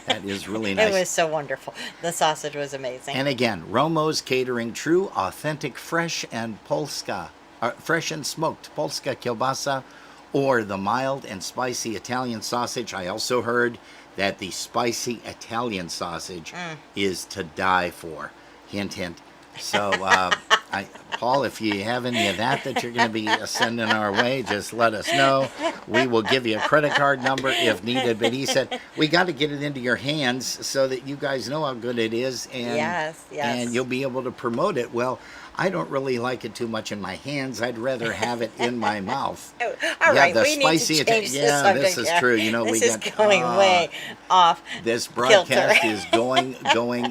That is really nice. It was so wonderful. The sausage was amazing. And again, Romo's Catering, true, authentic, fresh and Polska, fresh and smoked Polska kielbasa, or the mild and spicy Italian sausage. I also heard that the spicy Italian sausage is to die for. Hint, hint. So, Paul, if you have any of that you're going to be sending our way, just let us know. We will give you a credit card number if needed. But he said, we got to get it into your hands so that you guys know how good it is. And, Yes. And you'll be able to promote it. Well, I don't really like it too much in my hands. I'd rather have it in my mouth. Oh, all right, the we need to spicy change the yeah, subject. this is yeah. true. You know, this we is got going way off. This broadcast kilter. is going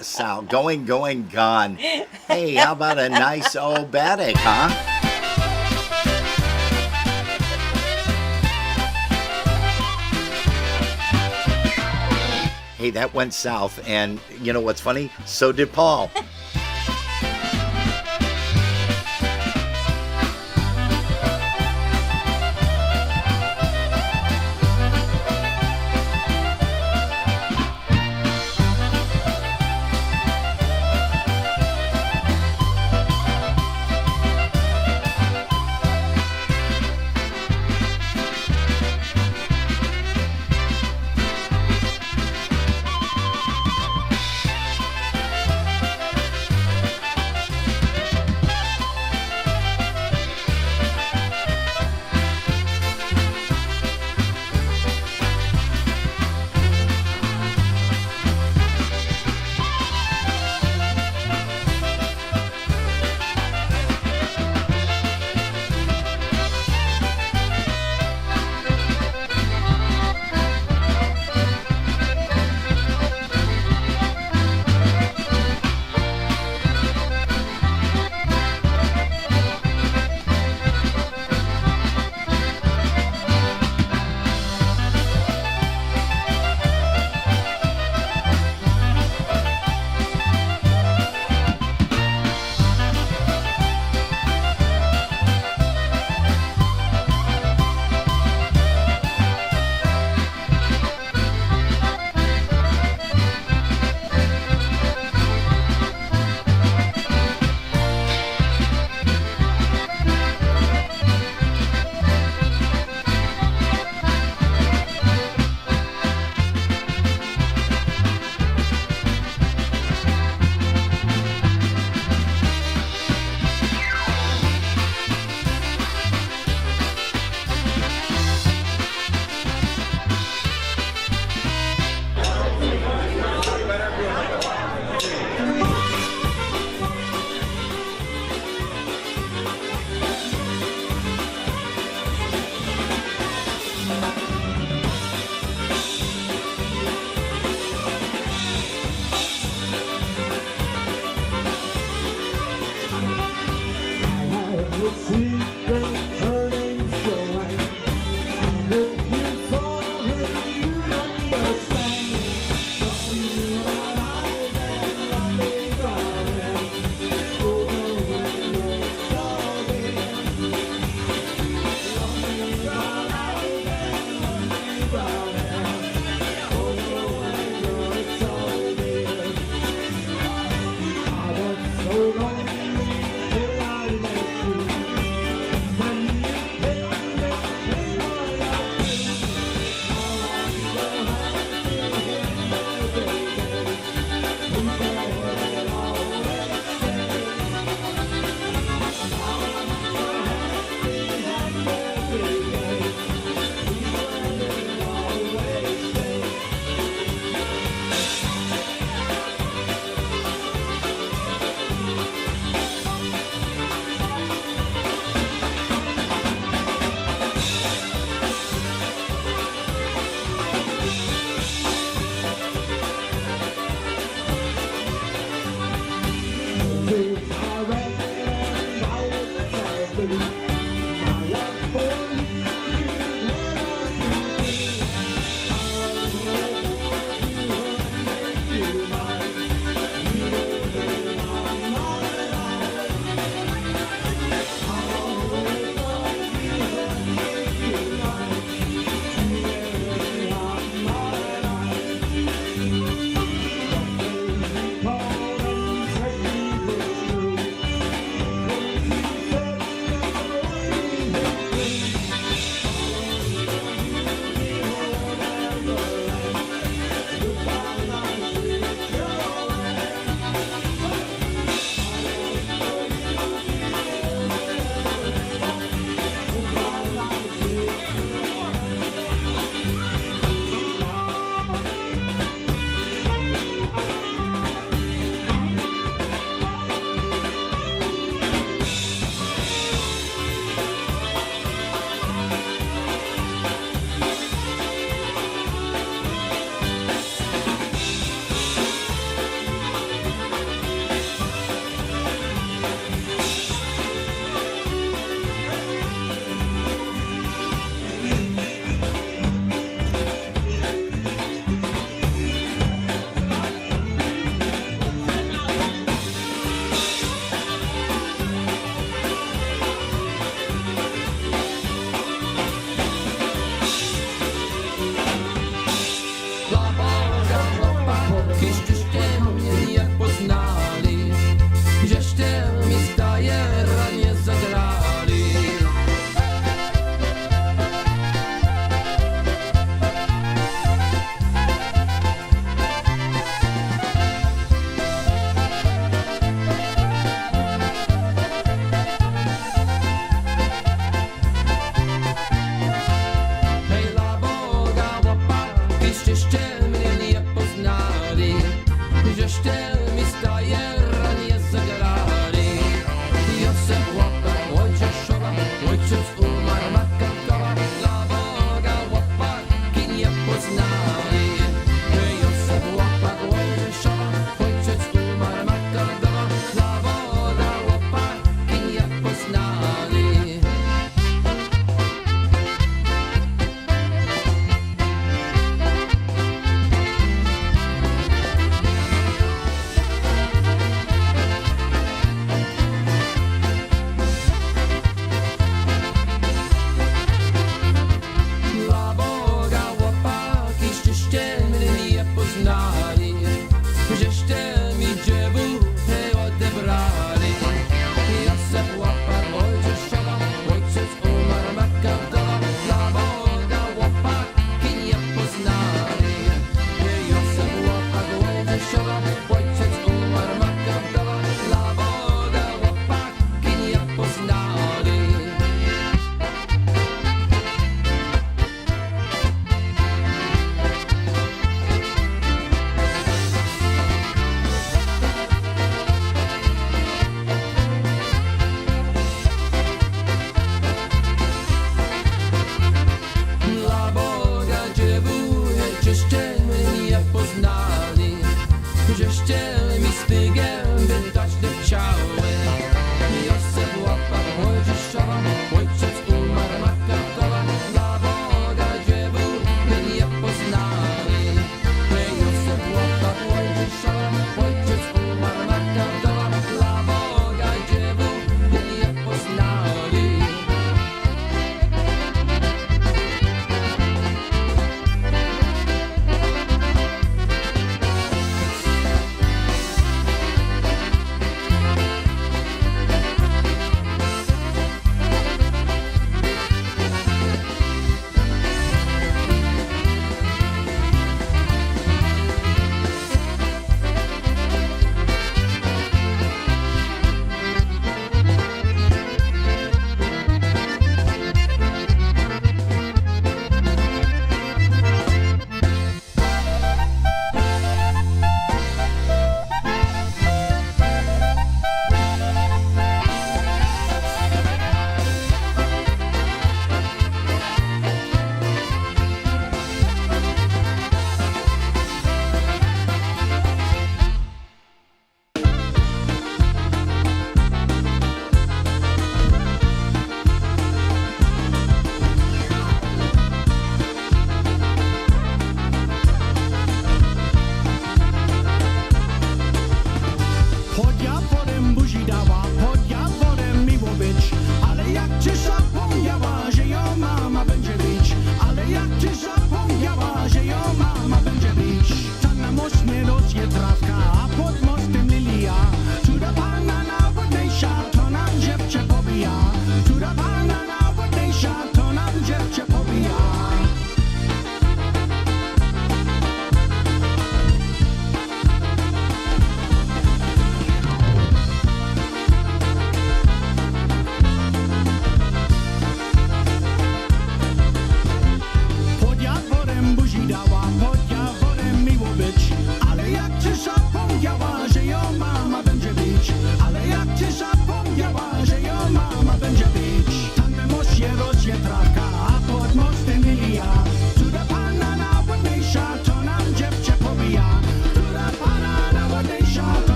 south. Going, gone. Hey, how about a nice old Baddick, huh? Hey, that went south, and you know what's funny? So did Paul.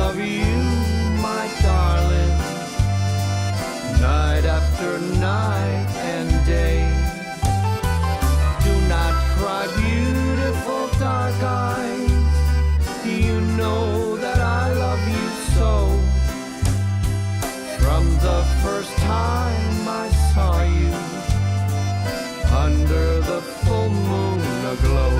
love you, my darling, night after night and day. Do not cry, beautiful dark eyes. You know that I love you so. From the first time I saw you, under the full moon aglow.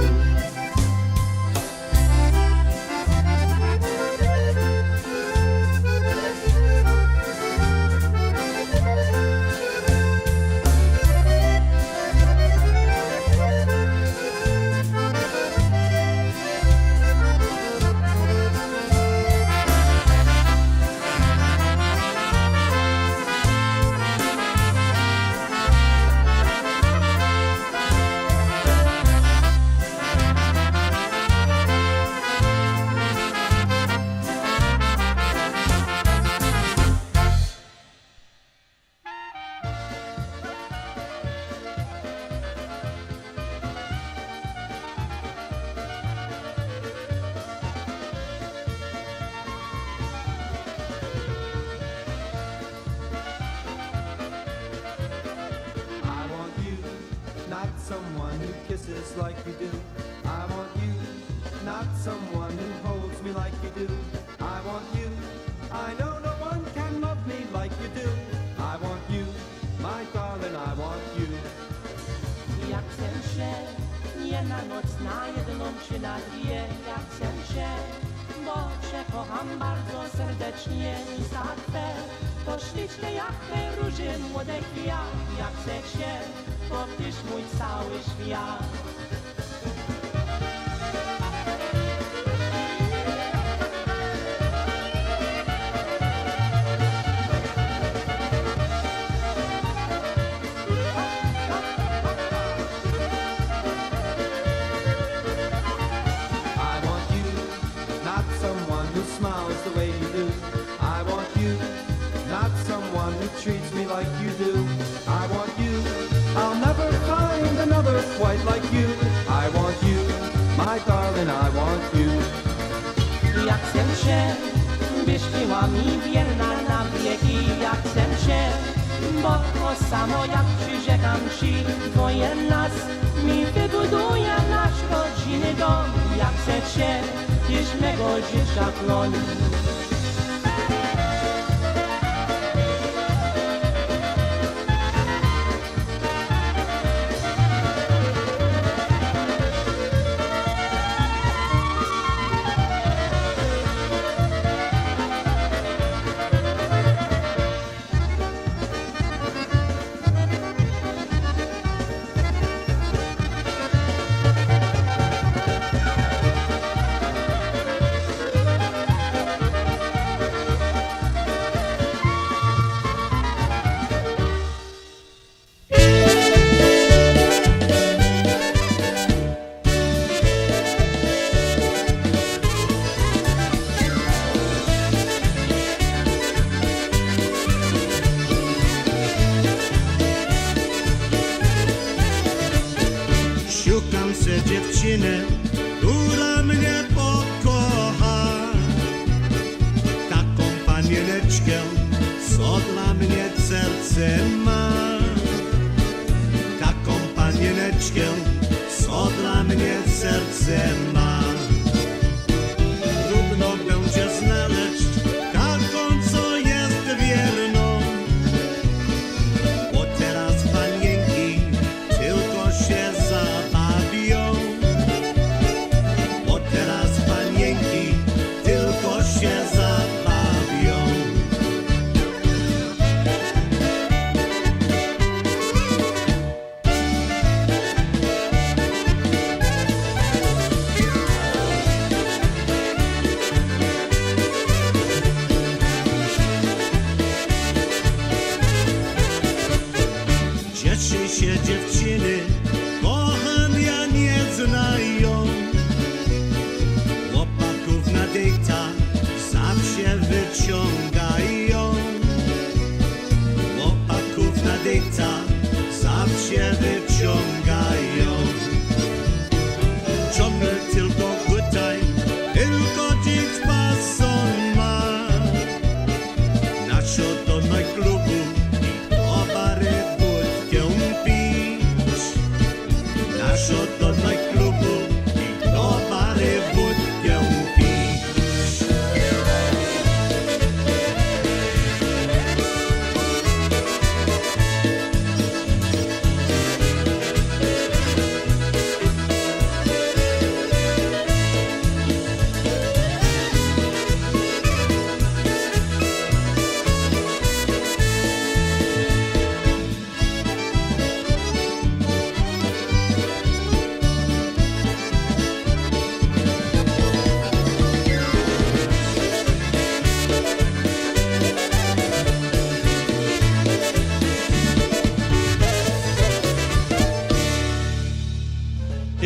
Someone who kisses like you do. I want you, not someone who holds me like you do. I want you, I know no one can love me like you do. I want you, my darling, I want you. Jak chcę się, jedna noc na jedną czy na dwie. Jak chcę się, bo cię kocham bardzo serdecznie. I za twe, to ślicznie jak te róże młode kwiat. Jak chcę się, bo tyś mój cały świat. I want you, not someone who smiles the way you do. I want you, not someone who treats me like you do. I want you, I'll never find another quite like you. I want you, my darling, I want you. Jak chcę się, byś była mi wierna na wieki. Jak chcę się, bo to samo jak przyrzekam ci. Twoje nas mi wybuduje nasz rodzinny dom. Jak chcę się, tyś mego życia kloń. Szukam se dziewczyny, która mnie pokocha. Taką panieneczkę, co dla mnie serce ma. Taką panieneczkę, co dla mnie serce ma. Trudno będzie znaleźć taką, co jest wierną. Bo teraz panienki tylko się zabawią. Bo teraz panienki tylko się zabawią. Cieszy się dziewczyny, kochania nie znają. Chłopaków na dejta zawsze wyciągają. Chłopaków na dejta zawsze wyciągają. Ciągle tylko good time, tylko dziś pason ma.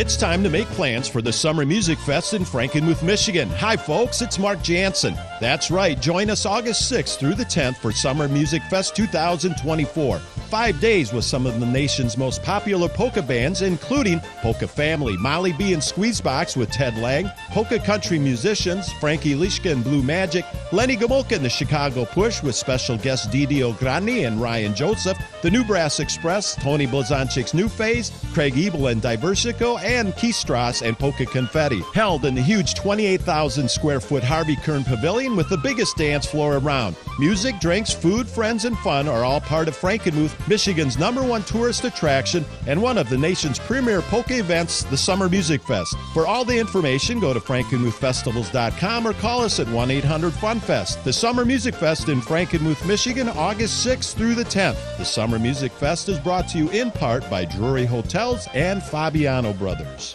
It's time to make plans for the Summer Music Fest in Frankenmuth, Michigan. Hi, folks, it's Mark Jansen. That's right, join us August 6th through the 10th for Summer Music Fest 2024. 5 days with some of the nation's most popular polka bands, including Polka Family, Molly B and Squeezebox with Ted Lang, polka country musicians Frankie Lishka and Blue Magic, Lenny Gomulka and the Chicago Push with special guests Didi Ograni and Ryan Joseph, the New Brass Express, Tony Blazonczyk's New Phase, Craig Ebel and Diversico, and Keith Strauss and Polka Confetti. Held in the huge 28,000 square foot Harvey Kern Pavilion with the biggest dance floor around. Music, drinks, food, friends, and fun are all part of Frankenmuth, Michigan's #1 tourist attraction and one of the nation's premier polka events, the Summer Music Fest. For all the information, go to frankenmuthfestivals.com or call us at 1-800-FUN-FEST. The Summer Music Fest in Frankenmuth, Michigan, August 6th through the 10th. The Summer Music Fest is brought to you in part by Drury Hotels and Fabiano Brothers.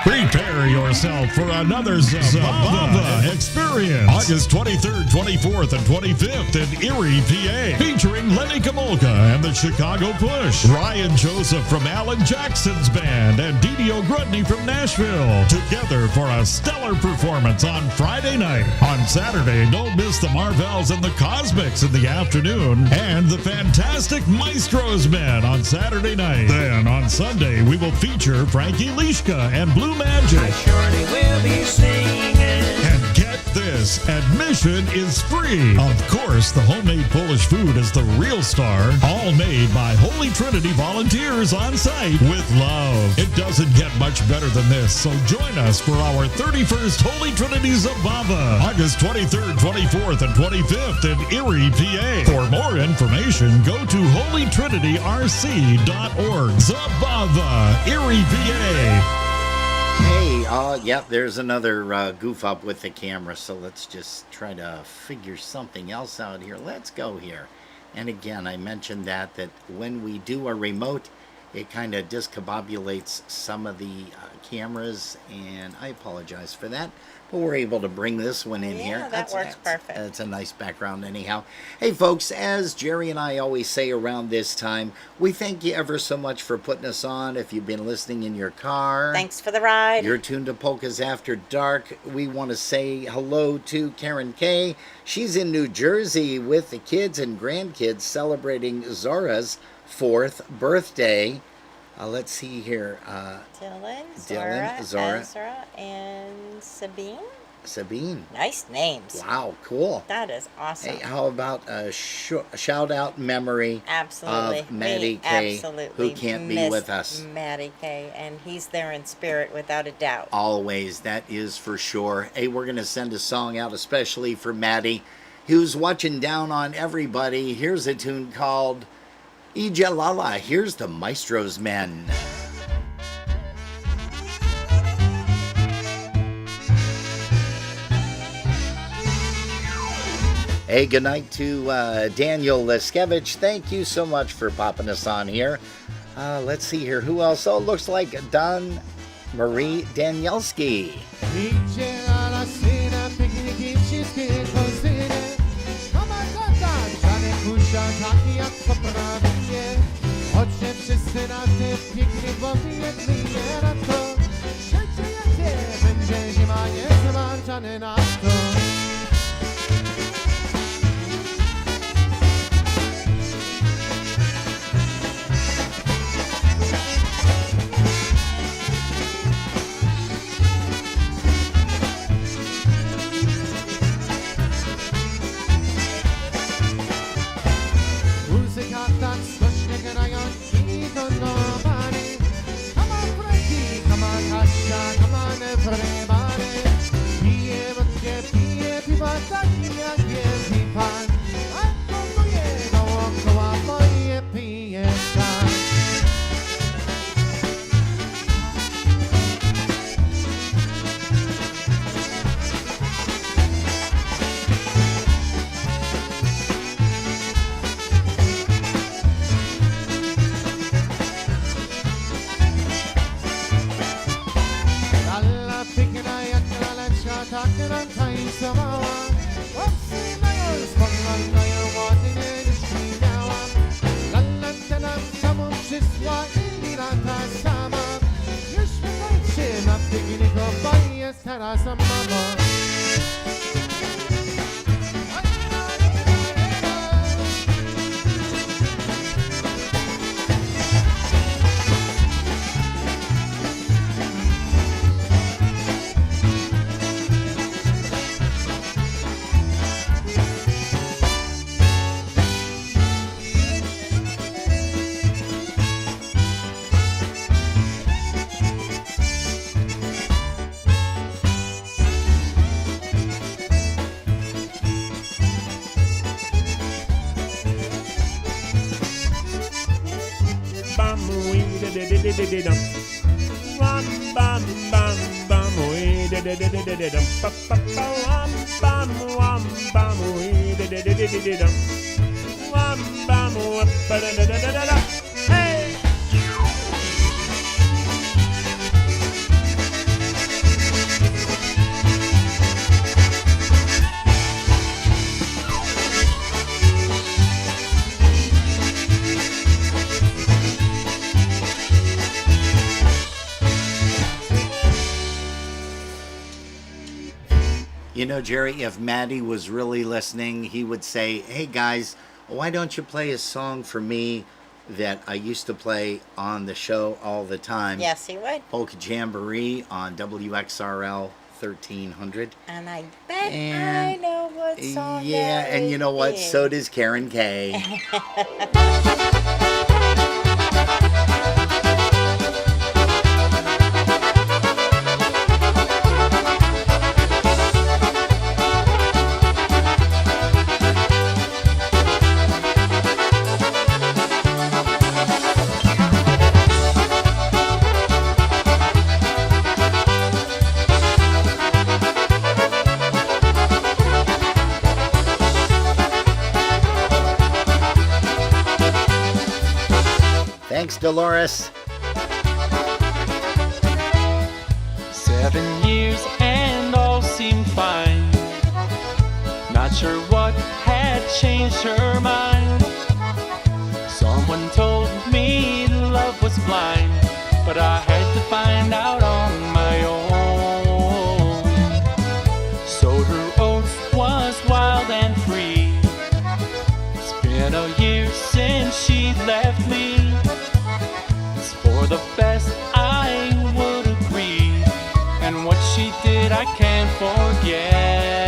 Prepare yourself for another Zabava experience. August 23rd, 24th, and 25th in Erie, PA. Featuring Lenny Gomulka and the Chicago Push. Ryan Joseph from Alan Jackson's band and Didi Ogrudny from Nashville. Together for a stellar performance on Friday night. On Saturday, don't miss the Marvels and the Cosmics in the afternoon. And the fantastic Maestros Men on Saturday night. Then on Sunday, we will feature Frankie Lishka and Blue Magic. I surely will be singing. And get this, admission is free. Of course, the homemade Polish food is the real star. All made by Holy Trinity volunteers on site with love. It doesn't get much better than this, so join us for our 31st Holy Trinity Zabava, August 23rd, 24th, and 25th in Erie, PA. For more information, go to holytrinityrc.org. Zabava, Erie, PA. Hey, yep, there's another goof up with the camera, so let's just try to figure something else out here. Let's go here. And again, I mentioned that when we do a remote, it kind of discombobulates some of the cameras, and I apologize for that. But we're able to bring this one in here. That works perfect. It's a nice background anyhow. Hey folks, as Jerry and I always say around this time, we thank you ever so much for putting us on. If you've been listening in your car. Thanks for the ride. You're tuned to Polkas After Dark. We want to say hello to Karen Kay. She's in New Jersey with the kids and grandkids celebrating Zora's 4th birthday. Let's see here. Dylan, Zora, Ezra, and Sabine. Sabine. Nice names. Wow, cool. That is awesome. Hey, how about a shout-out memory of Maddie Kay, who can't be with us. Maddie Kay, and he's there in spirit without a doubt. Always, that is for sure. Hey, we're going to send a song out especially for Maddie, who's watching down on everybody. Here's a tune called Ija Lala. Here's the Maestros Men. Hey, good night to Daniel Leskevich. Thank you so much for popping us on here. Let's see here. Who else? Oh, looks like Don Marie Danielski. Chodźcie wszyscy na tym pięknie, bo jednym na to. Wszędzie jakie będzie zima, nie zmarczany na to. Muzyka tak skocznie grają i tonowani. Come on Frankie, come on Kasia, come on everybody. Pije wódkę, pije piwa takim jak wielki pan. A kontuje dookoła moje pije sam. Tak nam tańcowała, obsynają, spoglądają, ładnie nie śmiała. Lalanta nam samą przysła tell us some mama. Hey! You know, Jerry, if Maddie was really listening, he would say, hey guys, why don't you play a song for me that I used to play on the show all the time? Yes, he would. Polka Jamboree on WXRL 1300. And I bet And- I know what song Yeah, that and you know would what? be. So does Karen Kay. Thanks, Dolores. 7 years and all seemed fine. Not sure what had changed her mind. Someone told me love was blind, but I had to find out on my own. So her oath was wild and free. It's been a year since she left me. It's for the best, I would agree. And what she did, I can't forget.